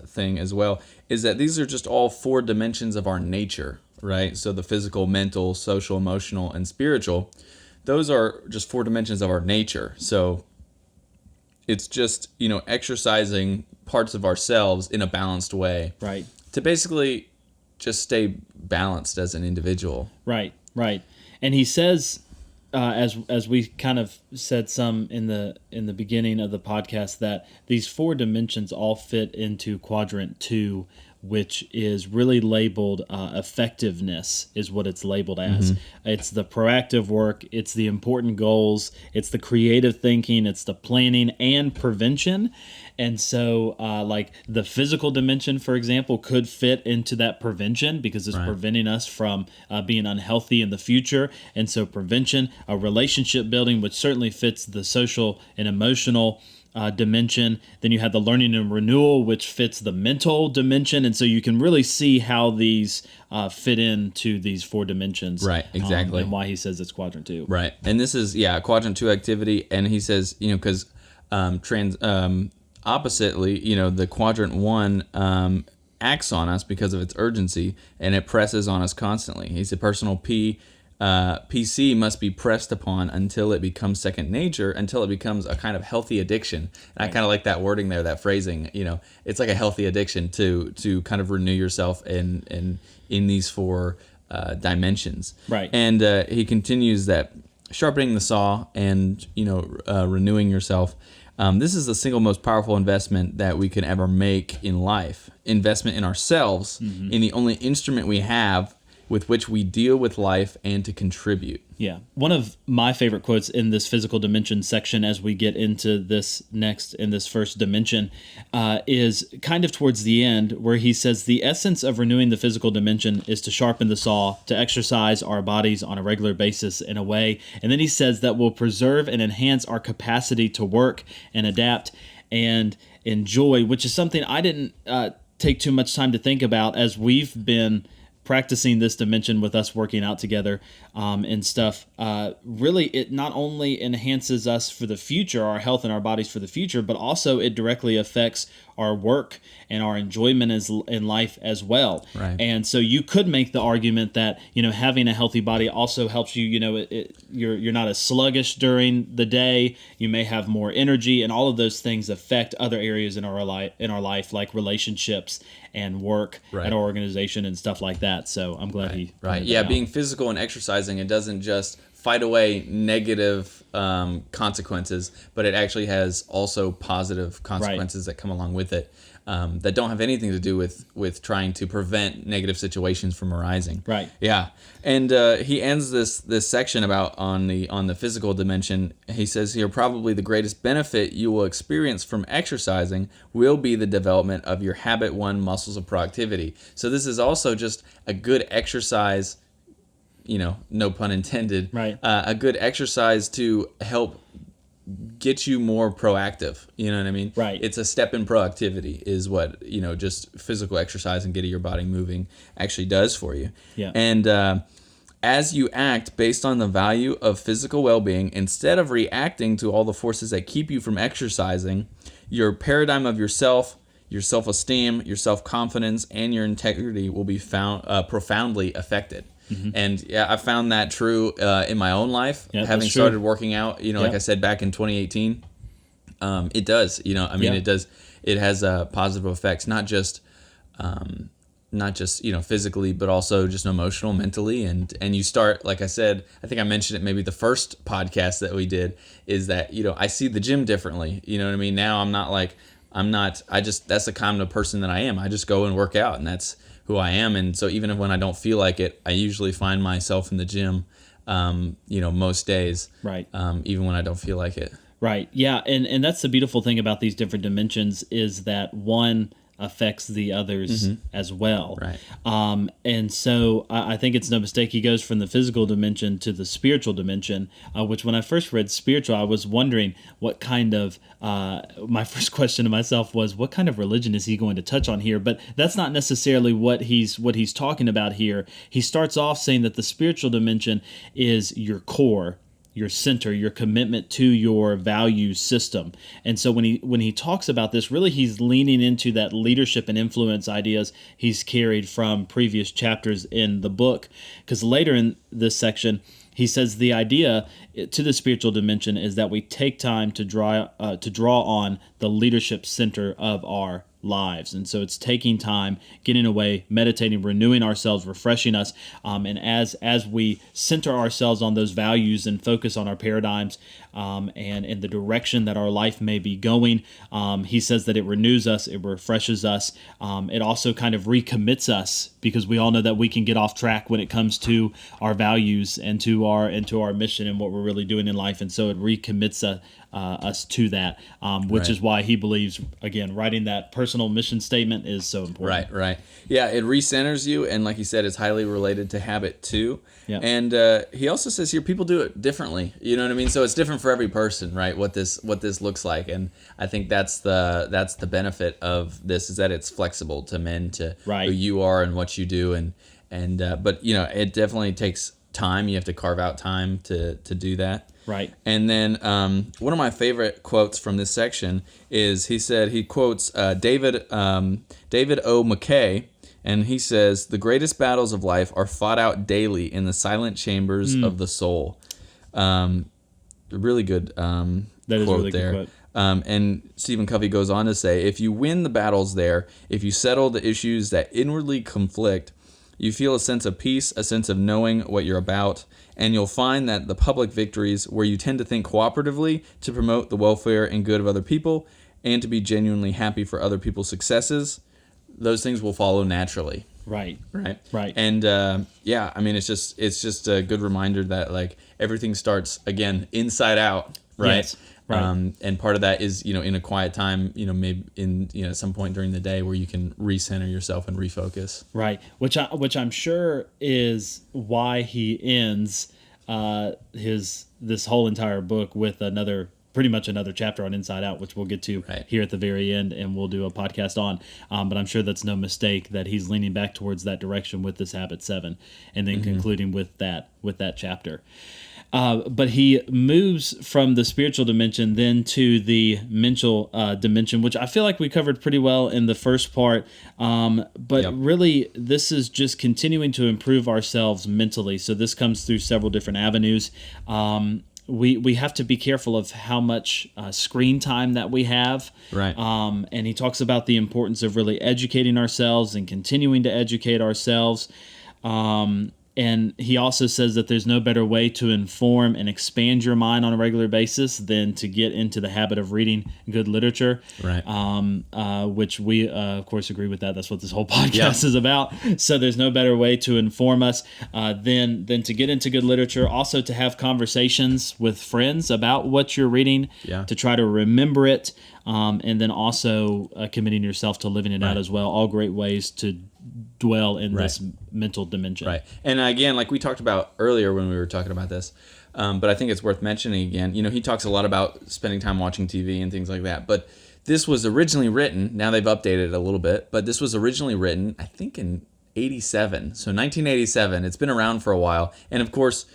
thing as well, is that these are just all 4 dimensions of our nature, right? So the physical, mental, social, emotional, and spiritual, those are just 4 dimensions of our nature. So it's just, exercising parts of ourselves in a balanced way. Right. To basically just stay balanced as an individual. Right. And he says, as we kind of said some in the beginning of the podcast, that these 4 dimensions all fit into quadrant 2, which is really labeled effectiveness, is what it's labeled as. It's the proactive work, it's the important goals, it's the creative thinking, it's the planning and prevention. And so like the physical dimension, for example, could fit into that prevention because it's preventing us from being unhealthy in the future. And so prevention, a relationship building, which certainly fits the social and emotional dimension. Then you have the learning and renewal, which fits the mental dimension. And so you can really see how these fit into these 4 dimensions. Right, exactly. And why he says it's quadrant 2. Right. And this is, quadrant 2 activity. And he says, because oppositely, the quadrant 1 acts on us because of its urgency, and it presses on us constantly. He said personal PC must be pressed upon until it becomes second nature, until it becomes a kind of healthy addiction. And I kind of like that wording there, that phrasing. It's like a healthy addiction to kind of renew yourself in these 4 dimensions. Right. And he continues that sharpening the saw and renewing yourself. This is the single most powerful investment that we can ever make in life. Investment in ourselves, in the only instrument we have with which we deal with life and to contribute. Yeah. One of my favorite quotes in this physical dimension section as we get into this next in this first dimension is kind of towards the end where he says the essence of renewing the physical dimension is to sharpen the saw, to exercise our bodies on a regular basis in a way. And then he says that will preserve and enhance our capacity to work and adapt and enjoy, which is something I didn't take too much time to think about as we've been practicing this dimension with us working out together and stuff. Really, it not only enhances us for the future, our health and our bodies for the future, but also it directly affects our work and our enjoyment in life as well. Right. And so you could make the argument that having a healthy body also helps you. You're not as sluggish during the day. You may have more energy, and all of those things affect other areas in our life, like relationships and work and our organization and stuff like that. So I'm glad he being physical and exercising, it doesn't just fight away negative consequences, but it actually has also positive consequences that come along with it that don't have anything to do with trying to prevent negative situations from arising. Right. Yeah. And he ends this section about on the physical dimension. He says here, probably the greatest benefit you will experience from exercising will be the development of your habit 1 muscles of productivity. So this is also just a good exercise, no pun intended, a good exercise to help get you more proactive. You know what I mean? Right. It's a step in productivity is what, just physical exercise and getting your body moving actually does for you. Yeah. And as you act based on the value of physical well-being, instead of reacting to all the forces that keep you from exercising, your paradigm of yourself, your self-esteem, your self-confidence, and your integrity will be found profoundly affected. And yeah, I found that true in my own life, Yeah, having that's true. started working out, like I said, back in 2018. It does, it does. It has positive effects, not just physically, but also just emotional, mentally, and you start, like I said, I think I mentioned it maybe the first podcast that we did, is that I see the gym differently. You know what I mean? Now that's the kind of person that I am. I just go and work out, and that's who I am. And so even when I don't feel like it, I usually find myself in the gym, most days, Right. even when I don't feel like it. Right. Yeah. And that's the beautiful thing about these different dimensions, is that one affects the others as well. Right. And so I think it's no mistake he goes from the physical dimension to the spiritual dimension, which when I first read spiritual, I was wondering what kind of, my first question to myself was, what kind of religion is he going to touch on here? But that's not necessarily what he's talking about here. He starts off saying that the spiritual dimension is your core, your center, your commitment to your value system. And so when he talks about this, really he's leaning into that leadership and influence ideas he's carried from previous chapters in the book. Because later in this section, he says the idea to the spiritual dimension is that we take time to draw on the leadership center of our lives. And so it's taking time, getting away, meditating, renewing ourselves, refreshing us. And as we center ourselves on those values and focus on our paradigms and in the direction that our life may be going, he says that it renews us, it refreshes us. It also kind of recommits us, because we all know that we can get off track when it comes to our values and to our mission and what we're really doing in life. And so it recommits us to that, which Right. is why he believes, again, writing that personal mission statement is so important. Right. Yeah, it recenters you, and like you said, it's highly related to habit too. Yeah. And he also says here people do it differently. You know what I mean? So it's different for every person, right? What this looks like, and I think that's the benefit of this, is that it's flexible to men, to Right. who you are and what you do, and but it definitely takes time. You have to carve out time to do that. Right. And then one of my favorite quotes from this section is he quotes David O. McKay, and he says, "The greatest battles of life are fought out daily in the silent chambers of the soul." Really good That is a quote really there. good quote. And Stephen Covey goes on to say, "If you win the battles there, if you settle the issues that inwardly conflict, you feel a sense of peace, a sense of knowing what you're about, and you'll find that the public victories, where you tend to think cooperatively to promote the welfare and good of other people and to be genuinely happy for other people's successes, those things will follow naturally." Right. Right. And it's just a good reminder that like everything starts again inside out, right? Yes. Right. And part of that is, in a quiet time, maybe in, at some point during the day where you can recenter yourself and refocus. Right. Which I'm sure is why he ends this whole entire book with pretty much another chapter on Inside Out, which we'll get to here at the very end, and we'll do a podcast on. But I'm sure that's no mistake that he's leaning back towards that direction with this Habit 7, and then concluding with that chapter. But he moves from the spiritual dimension then to the mental dimension, which I feel like we covered pretty well in the first part. But really, this is just continuing to improve ourselves mentally. So this comes through several different avenues. We have to be careful of how much screen time that we have. Right. And he talks about the importance of really educating ourselves and continuing to educate ourselves. And he also says that there's no better way to inform and expand your mind on a regular basis than to get into the habit of reading good literature. Right. Which we, of course, agree with that. That's what this whole podcast is about. So there's no better way to inform us than to get into good literature. Also to have conversations with friends about what you're reading, to try to remember it, and then also committing yourself to living it out as well. All great ways to dwell in this mental dimension. Right. And again, like we talked about earlier when we were talking about this, but I think it's worth mentioning again, he talks a lot about spending time watching TV and things like that, but this was originally written, now they've updated it a little bit, but this was originally written, I think in 87. So 1987, it's been around for a while. And of course,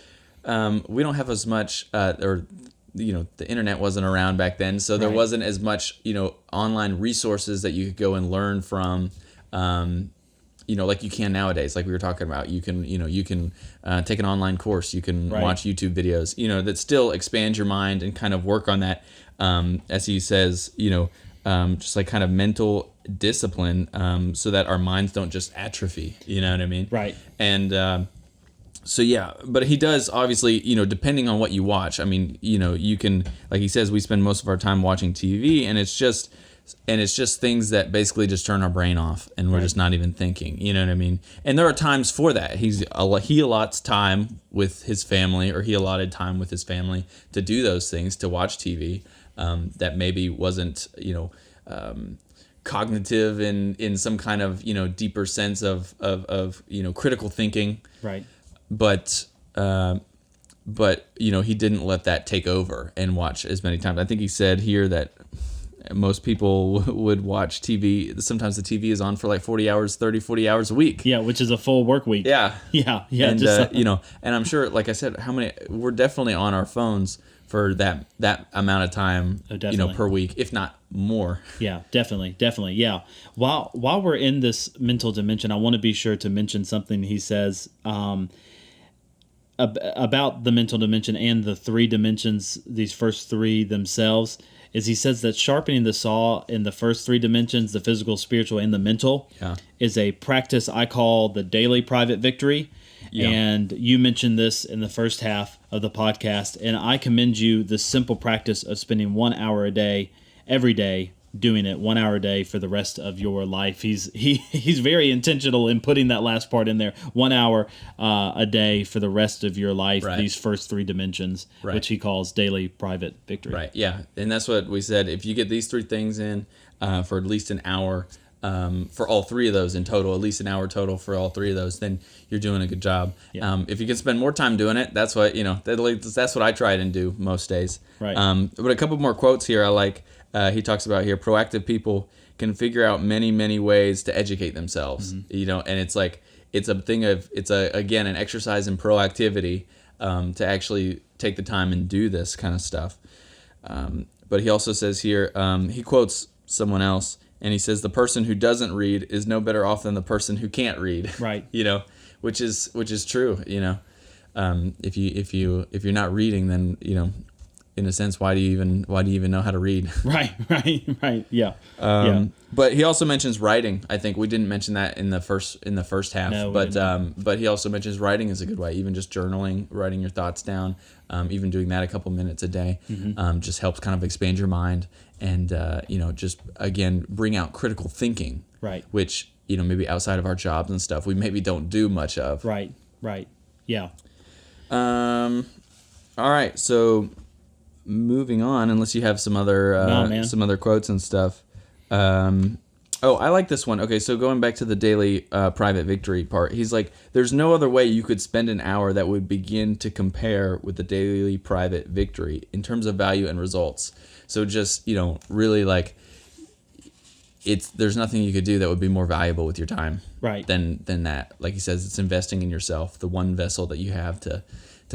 we don't have as much, the internet wasn't around back then, so there wasn't as much, online resources that you could go and learn from, like you can nowadays, like we were talking about. You can take an online course, you can watch YouTube videos, that still expand your mind and kind of work on that, as he says, just like kind of mental discipline, so that our minds don't just atrophy. You know what I mean? Right. And so yeah, but he does obviously, depending on what you watch. I mean, you can, like he says, we spend most of our time watching TV, and it's just things that basically just turn our brain off, and we're just not even thinking. You know what I mean? And there are times for that. He allots time with his family, or he allotted time with his family to do those things, to watch TV, that maybe wasn't, cognitive in some kind of, deeper sense of critical thinking. Right. But he didn't let that take over and watch as many times. I think he said here that most people would watch TV. Sometimes the TV is on for like 40 hours a week. Yeah, which is a full work week. Yeah. Yeah. And, and I'm sure, like I said, we're definitely on our phones for that amount of time, per week, if not more. Yeah, definitely. Yeah. While we're in this mental dimension, I want to be sure to mention something he says, about the mental dimension and the three dimensions, these first three themselves, is he says that sharpening the saw in the first three dimensions, the physical, spiritual, and the mental, is a practice I call the daily private victory. Yeah. And you mentioned this in the first half of the podcast, and I commend you the simple practice of spending 1 hour a day, every day, doing it 1 hour a day for the rest of your life. He's very intentional in putting that last part in there. 1 hour a day for the rest of your life. Right. These first three dimensions, which he calls daily private victory. Right. Yeah, and that's what we said. If you get these three things in for at least an hour, for all three of those in total, at least an hour total for all three of those, then you're doing a good job. Yeah. If you can spend more time doing it, that's what that's what I try and do most days. Right. But a couple more quotes here I like. He talks about here, proactive people can figure out many, many ways to educate themselves, and it's again, an exercise in proactivity, to actually take the time and do this kind of stuff. But he also says here, he quotes someone else, and he says, the person who doesn't read is no better off than the person who can't read. Right. Which is true. If you're not reading, then, in a sense, why do you even know how to read? Right. Yeah. But he also mentions writing. I think we didn't mention that in the first half. No, but he also mentions writing is a good way. Even just journaling, writing your thoughts down, even doing that a couple minutes a day, just helps kind of expand your mind and just again bring out critical thinking. Right. Which maybe outside of our jobs and stuff we maybe don't do much of. Right. Yeah. All right. So, moving on, unless you have some other quotes and stuff. I like this one. Okay, so going back to the daily private victory part, he's like, there's no other way you could spend an hour that would begin to compare with the daily private victory in terms of value and results. So just, really like, there's nothing you could do that would be more valuable with your time. Right. Than that. Like he says, it's investing in yourself, the one vessel that you have to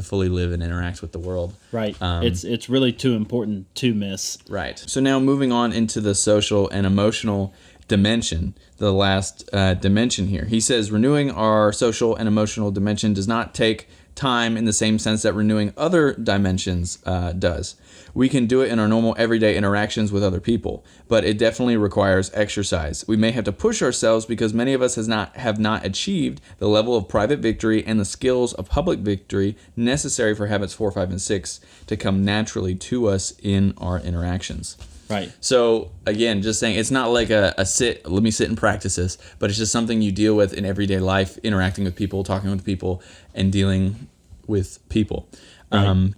fully live and interact with the world. Right. It's really too important to miss. Right. So now moving on into the social and emotional dimension, the last dimension here. He says renewing our social and emotional dimension does not take time in the same sense that renewing other dimensions does. We can do it in our normal everyday interactions with other people, but it definitely requires exercise. We may have to push ourselves because many of us have not achieved the level of private victory and the skills of public victory necessary for habits 4, 5, and 6 to come naturally to us in our interactions. Right. So again, just saying, it's not like let me sit and practice this, but it's just something you deal with in everyday life, interacting with people, talking with people, and dealing with people. Right.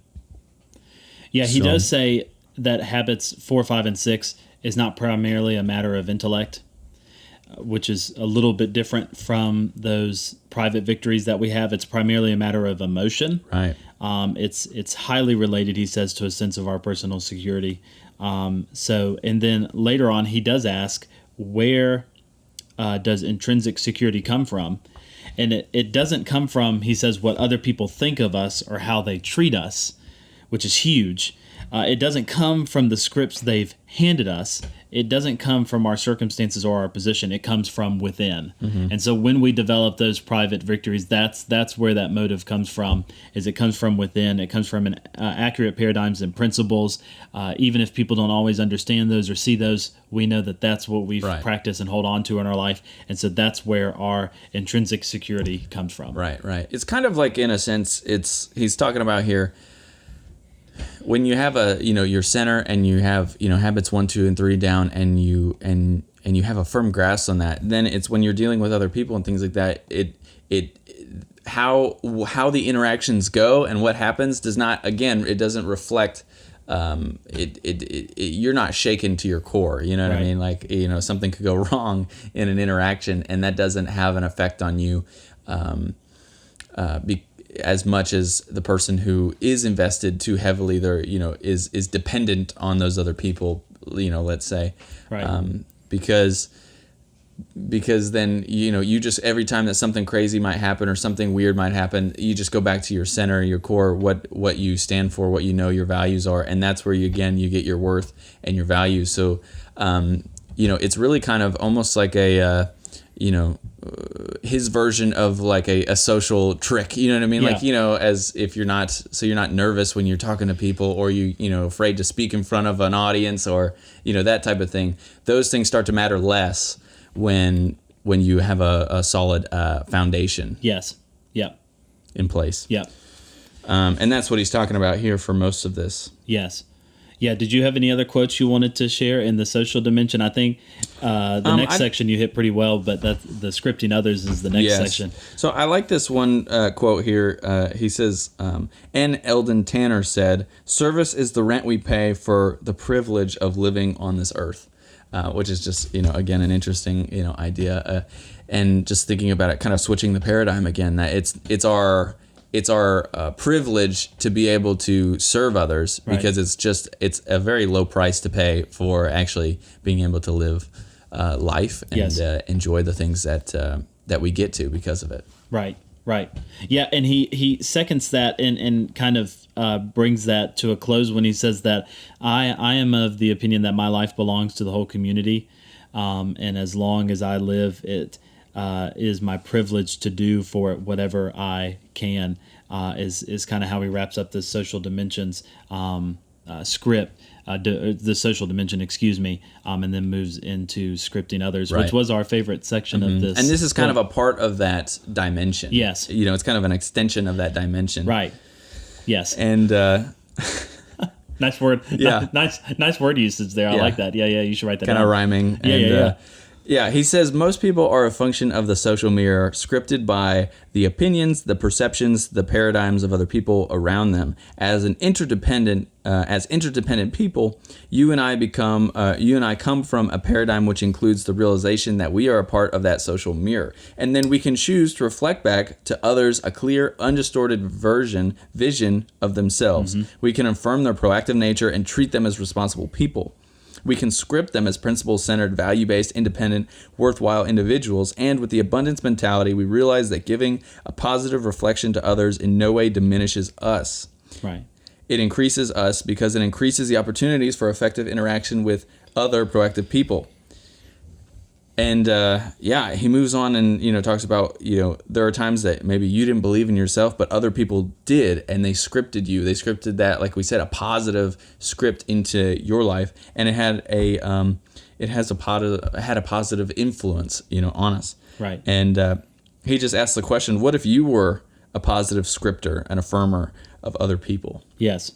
He does say that habits 4, 5, and 6 is not primarily a matter of intellect, which is a little bit different from those private victories that we have. It's primarily a matter of emotion. Right. It's highly related, he says, to a sense of our personal security. And then later on, he does ask, where does intrinsic security come from? And it doesn't come from, he says, what other people think of us or how they treat us, which is huge. it doesn't come from the scripts they've handed us. It doesn't come from our circumstances or our position. It comes from within. And so when we develop those private victories, that's where that motive comes from. Is it comes from within. It comes from accurate paradigms and principles. Even if people don't always understand those or see those, we know that that's what we practice and hold on to in our life. And so that's where our intrinsic security comes from. Right. It's kind of like, in a sense, he's talking about here, when you have your center and you have, habits 1, 2, and 3 down, and you have a firm grasp on that, then it's when you're dealing with other people and things like that, how the interactions go and what happens it doesn't reflect, you're not shaken to your core, you know what I mean? Like, something could go wrong in an interaction, and that doesn't have an effect on you, as much as the person who is invested too heavily there, is dependent on those other people, let's say, because then, you just, every time that something crazy might happen or something weird might happen, you just go back to your center, your core, what you stand for, what your values are. And that's where you get your worth and your values. So, it's really kind of almost like his version of like a social trick, you know what I mean? Yeah. Like, as if you're not nervous when you're talking to people, or afraid to speak in front of an audience, or, that type of thing. Those things start to matter less when you have a solid foundation. Yes. Yeah. In place. Yeah. And that's what he's talking about here for most of this. Yes. Yeah. Did you have any other quotes you wanted to share in the social dimension? I think the next section you hit pretty well, but the scripting others is the next section. So I like this one quote here. He says, N. Eldon Tanner said, "Service is the rent we pay for the privilege of living on this earth," which is just, again, an interesting, idea. And just thinking about it, kind of switching the paradigm again, that it's our privilege to be able to serve others, because it's a very low price to pay for actually being able to live life and enjoy the things that we get to because of it. Right. Yeah, and he seconds that and kind of brings that to a close when he says that I am of the opinion that my life belongs to the whole community, and as long as I live, it is my privilege to do for it whatever I can, is kind of how he wraps up the social dimensions script, the social dimension, and then moves into scripting others, which was our favorite section of this. And this is kind of a part of that dimension. Yes. It's kind of an extension of that dimension. Right. Yes. And nice word. Yeah. Nice word usage there. I like that. Yeah. You should write that down. Kind of rhyming. Yeah, he says most people are a function of the social mirror, scripted by the opinions, the perceptions, the paradigms of other people around them. As interdependent people, you and I come from a paradigm which includes the realization that we are a part of that social mirror, and then we can choose to reflect back to others a clear, undistorted vision of themselves. We can affirm their proactive nature and treat them as responsible people. We can script them as principle-centered, value-based, independent, worthwhile individuals, and with the abundance mentality, we realize that giving a positive reflection to others in no way diminishes us. Right. It increases us because it increases the opportunities for effective interaction with other proactive people. And he moves on and talks about there are times that maybe you didn't believe in yourself, but other people did, and they scripted you. They scripted that, like we said, a positive script into your life, and it had a positive influence on us. Right. And he just asked the question: what if you were a positive scripter and affirmer of other people? Yes.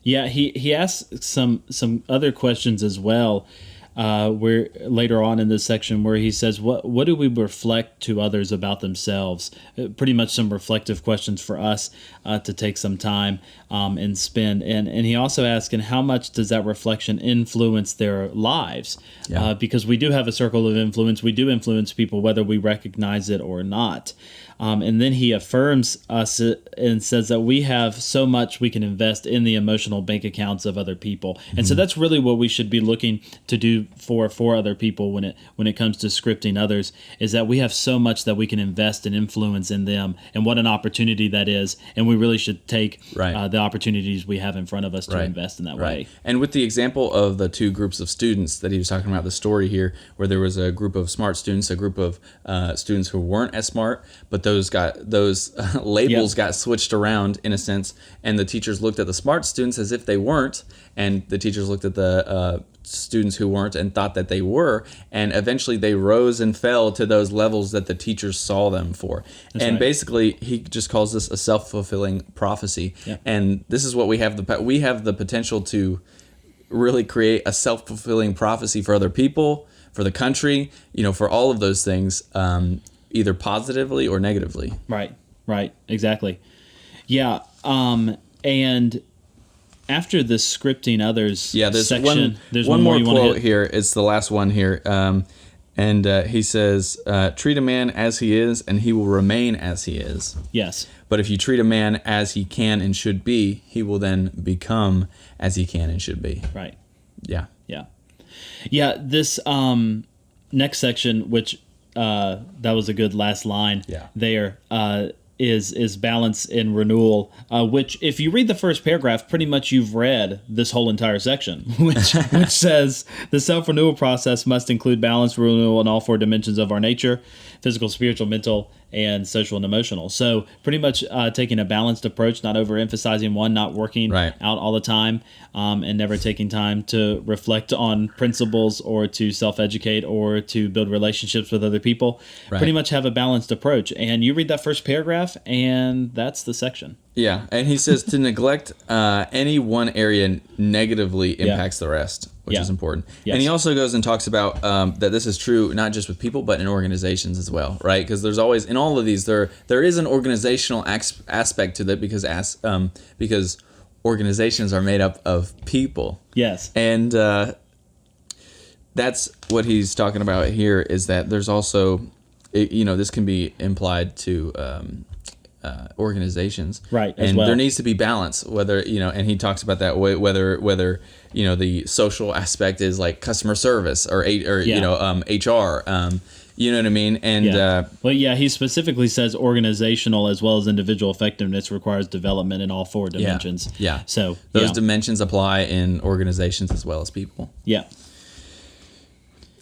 Yeah. He asks some other questions as well. Where later on in this section, where he says, what do we reflect to others about themselves? Pretty much some reflective questions for us to take some time and spend. And he also asks, and how much does that reflection influence their lives? Yeah. Because we do have a circle of influence. We do influence people, whether we recognize it or not. And then he affirms us and says that we have so much we can invest in the emotional bank accounts of other people. And so that's really what we should be looking to do especially for other people when it comes to scripting others, is that we have so much that we can invest and influence in them, and what an opportunity that is. And we really should take the opportunities we have in front of us to invest in that way. And with the example of the two groups of students that he was talking about, the story here, where there was a group of smart students, a group of students who weren't as smart, but those labels got switched around in a sense, and the teachers looked at the smart students as if they weren't, and the teachers looked at the students who weren't and thought that they were, and eventually they rose and fell to those levels that the teachers saw them for. Basically, he just calls this a self-fulfilling prophecy. And this is what we have the potential to really create a self-fulfilling prophecy for other people, for the country, for all of those things, either positively or negatively. Right, exactly. Yeah, and after the scripting others there's section, there's one more you quote here. It's the last one here. And he says, treat a man as he is, and he will remain as he is. Yes. But if you treat a man as he can and should be, he will then become as he can and should be. Right. Yeah. Yeah, this next section, which that was a good last line there, is balance and renewal, which if you read the first paragraph, pretty much you've read this whole entire section, which says the self-renewal process must include balance, renewal in all four dimensions of our nature: physical, spiritual, mental, and social and emotional. So pretty much taking a balanced approach, not overemphasizing one, not working out all the time, and never taking time to reflect on principles or to self-educate or to build relationships with other people. Pretty much have a balanced approach. And you read that first paragraph, and that's the section. Yeah, and he says to neglect any one area negatively impacts the rest, which is important. Yes. And he also goes and talks about that this is true not just with people, but in organizations as well, right? Because there's always, in all of these, there is an organizational aspect to that because organizations are made up of people. Yes. And that's what he's talking about here, is that there's also, this can be implied to organizations, right? And there needs to be balance. Whether and he talks about that whether the social aspect is like customer service or HR. You know what I mean? And he specifically says organizational as well as individual effectiveness requires development in all four dimensions. Yeah. So those dimensions apply in organizations as well as people. Yeah.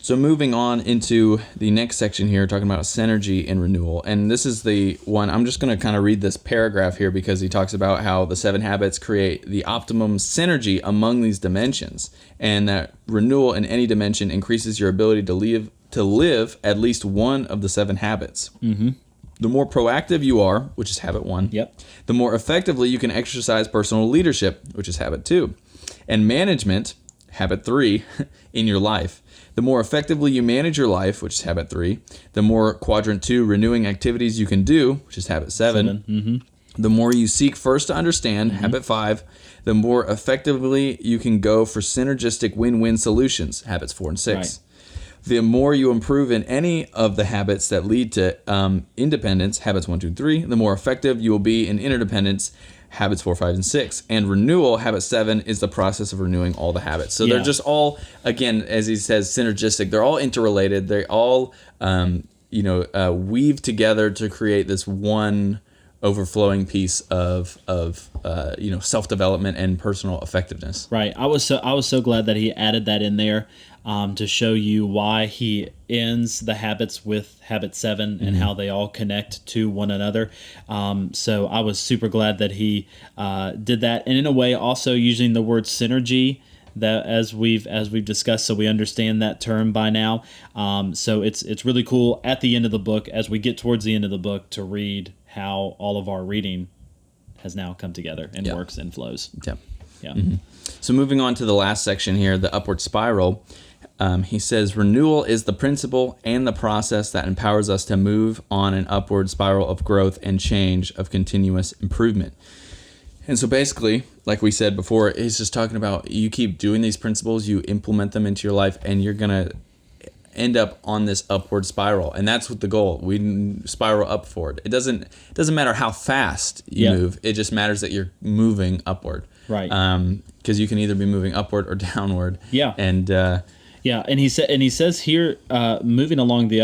So moving on into the next section here, talking about synergy and renewal. And this is the one, I'm just going to kind of read this paragraph here because he talks about how the 7 habits create the optimum synergy among these dimensions, and that renewal in any dimension increases your ability to live at least one of the 7 habits. Mm-hmm. The more proactive you are, which is habit 1, the more effectively you can exercise personal leadership, which is habit 2, and management, habit 3, in your life. The more effectively you manage your life, which is habit 3, the more quadrant 2 renewing activities you can do, which is habit 7. Mm-hmm. The more you seek first to understand, habit 5, the more effectively you can go for synergistic win-win solutions, habits 4 and 6. Right. The more you improve in any of the habits that lead to independence, habits 1, 2, and 3, the more effective you will be in interdependence, habits 4, 5, and 6. And renewal, habit 7, is the process of renewing all the habits. So they're just all, again, as he says, synergistic. They're all interrelated. They all, weave together to create this one overflowing piece of self-development and personal effectiveness. Right. I was so glad that he added that in there to show you why he ends the habits with habit 7 and how they all connect to one another. So I was super glad that he did that, and in a way also using the word synergy, that as we've discussed, so we understand that term by now. So it's really cool at the end of the book, as we get towards the end of the book, to read how all of our reading has now come together and works and flows. Yeah. Mm-hmm. So moving on to the last section here, the upward spiral. He says, renewal is the principle and the process that empowers us to move on an upward spiral of growth and change, of continuous improvement. And so basically, like we said before, he's just talking about you keep doing these principles, you implement them into your life, and you're going to end up on this upward spiral. And that's what the goal. We spiral upward. It doesn't matter how fast you move. It just matters that you're moving upward. Right. Because you can either be moving upward or downward. Yeah. And Yeah, and he says here, moving along the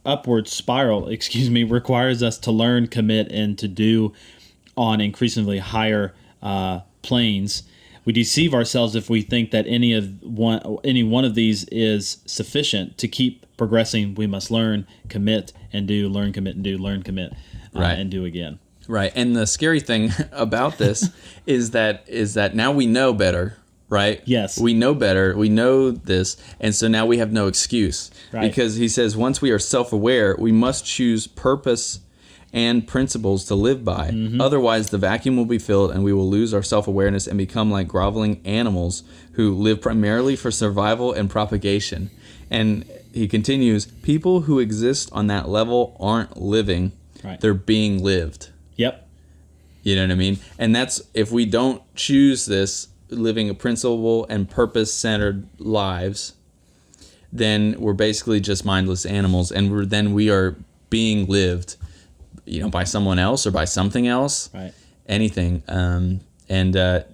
upward spiral, requires us to learn, commit, and to do on increasingly higher planes. We deceive ourselves if we think that any one of these is sufficient. To keep progressing, we must learn, commit, and do. Learn, commit, and do. Learn, commit, and do again. Right. And the scary thing about this is that now we know better. Right? Yes. We know better. We know this. And so now we have no excuse. Right. Because he says once we are self-aware, we must choose purpose and principles to live by. Mm-hmm. Otherwise, the vacuum will be filled and we will lose our self-awareness and become like groveling animals who live primarily for survival and propagation. And he continues, people who exist on that level aren't living. Right. They're being lived. Yep. You know what I mean? And that's, if we don't choose this, living a principle and purpose-centered lives, then we're basically just mindless animals, and we are being lived, by someone else or by something else, right? Anything.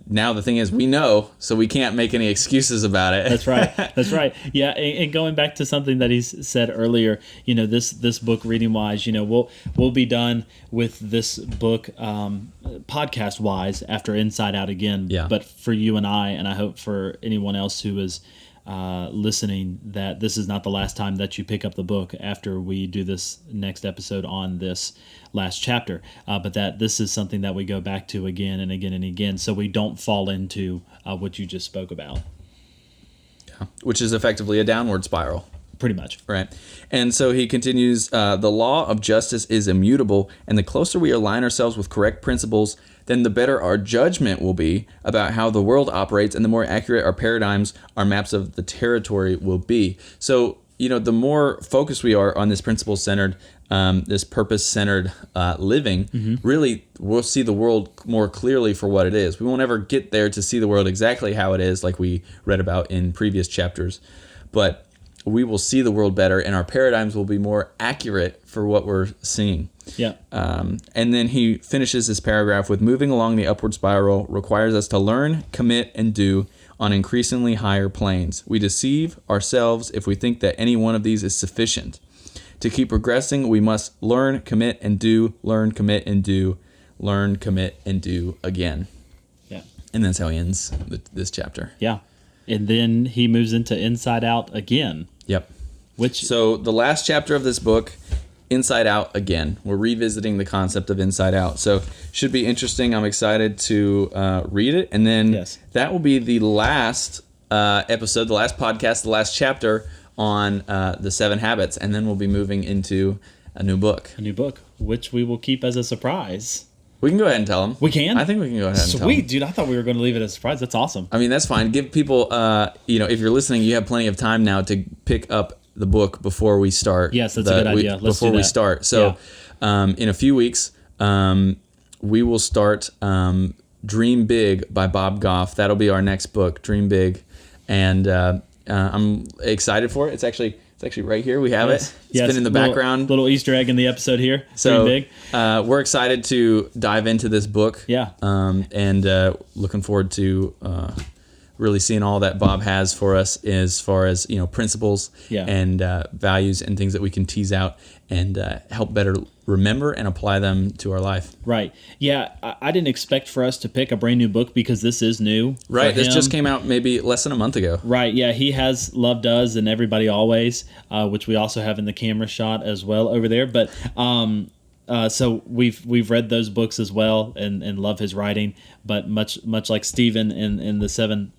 Now the thing is, we know, so we can't make any excuses about it. That's right. That's right. Yeah, and going back to something that he said earlier, this book reading wise, we'll be done with this book podcast wise after Inside Out again. Yeah. But for you and I hope for anyone else who is listening, that this is not the last time that you pick up the book after we do this next episode on this last chapter, but that this is something that we go back to again and again and again, so we don't fall into what you just spoke about. Yeah, which is effectively a downward spiral. Pretty much. Right. And so he continues, the law of justice is immutable, and the closer we align ourselves with correct principles, then the better our judgment will be about how the world operates, and the more accurate our paradigms, our maps of the territory will be. So, the more focused we are on this principle-centered, this purpose-centered living, mm-hmm. really we'll see the world more clearly for what it is. We won't ever get there to see the world exactly how it is, like we read about in previous chapters, but we will see the world better, and our paradigms will be more accurate for what we're seeing. Yeah. And then he finishes this paragraph with, moving along the upward spiral requires us to learn, commit, and do on increasingly higher planes. We deceive ourselves if we think that any one of these is sufficient. To keep progressing, we must learn, commit, and do, learn, commit, and do, learn, commit, and do again. Yeah. And that's how he ends this chapter. Yeah. And then he moves into Inside Out again. Yep. So the last chapter of this book, Inside Out again. We're revisiting the concept of Inside Out. So should be interesting. I'm excited to read it. And then that will be the last episode, the last podcast, the last chapter on the 7 habits. And then we'll be moving into a new book. A new book, which we will keep as a surprise. We can go ahead and tell them. We can? I think we can go ahead and tell them. Sweet, dude. I thought we were going to leave it as a surprise. That's awesome. I mean, that's fine. Give people, if you're listening, you have plenty of time now to pick up the book before we start. Yes, that's a good idea. Let's before do that. We start. So in a few weeks, we will start Dream Big by Bob Goff. That'll be our next book, Dream Big. And I'm excited for it. It's actually right here. We have it. It's been in the background. Little Easter egg in the episode here. So Dream Big. We're excited to dive into this book. Yeah. And looking forward to really seeing all that Bob has for us as far as principles and values and things that we can tease out and help better remember and apply them to our life. Right. Yeah, I didn't expect for us to pick a brand new book because this is new. Right. This just came out maybe less than a month ago. Right. Yeah, he has Love Does and Everybody Always, which we also have in the camera shot as well over there. But so we've read those books as well and love his writing. But much like Stephen in the 7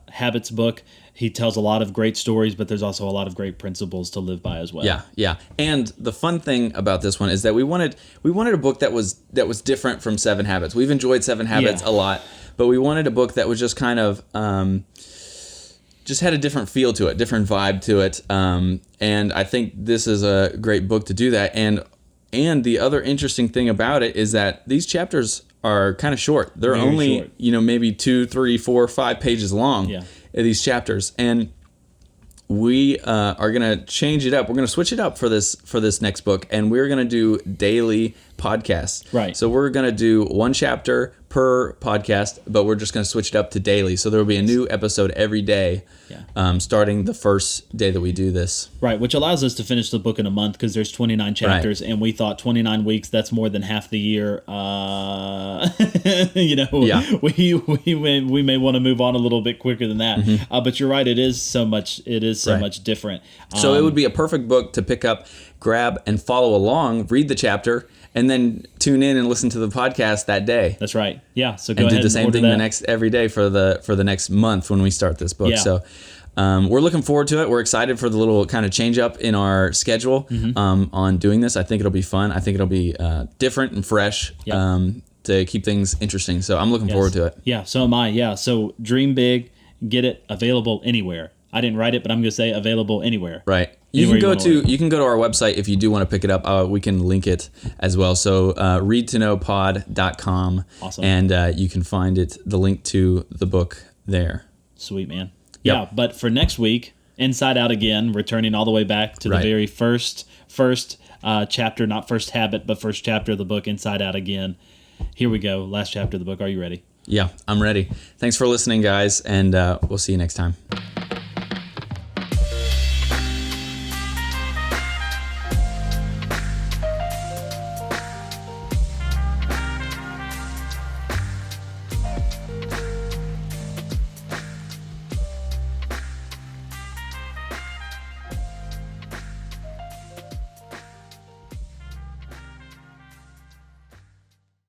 Habits book, he tells a lot of great stories, but there's also a lot of great principles to live by as well. Yeah. And the fun thing about this one is that we wanted a book that was different from 7 Habits. We've enjoyed 7 Habits a lot, but we wanted a book that was just kind of just had a different feel to it, different vibe to it. And I think this is a great book to do that. And the other interesting thing about it is that these chapters are kind of short. They're Very only, short. Maybe 2, 3, 4, 5 pages long. Yeah. These chapters. And we are going to change it up. We're going to switch it up for this next book, and we're going to do daily podcasts. Right. So we're going to do one chapter per podcast, but we're just going to switch it up to daily. So there will be a new episode every day, starting the first day that we do this. Right, which allows us to finish the book in a month because there's 29 chapters, and we thought 29 weeks, that's more than half the year. We may want to move on a little bit quicker than that. But you're right, it is so much different. So it would be a perfect book to pick up, grab, and follow along, read the chapter, and then tune in and listen to the podcast that day. That's right. Yeah. So go ahead and do the same thing every day for the next month when we start this book. Yeah. So we're looking forward to it. We're excited for the little kind of change up in our schedule on doing this. I think it'll be fun. I think it'll be different and fresh to keep things interesting. So I'm looking forward to it. Yeah. So am I. Yeah. So dream big, get it, available anywhere. I didn't write it, but I'm going to say available anywhere. Right. You can go to our website if you do want to pick it up. We can link it as well. So readtoknowpod.com. Awesome. And you can find the link to the book there. Sweet, man. Yep. Yeah, but for next week, Inside Out again, returning all the way back to the very first chapter, not first habit, but first chapter of the book, Inside Out again. Here we go. Last chapter of the book. Are you ready? Yeah, I'm ready. Thanks for listening, guys, and we'll see you next time.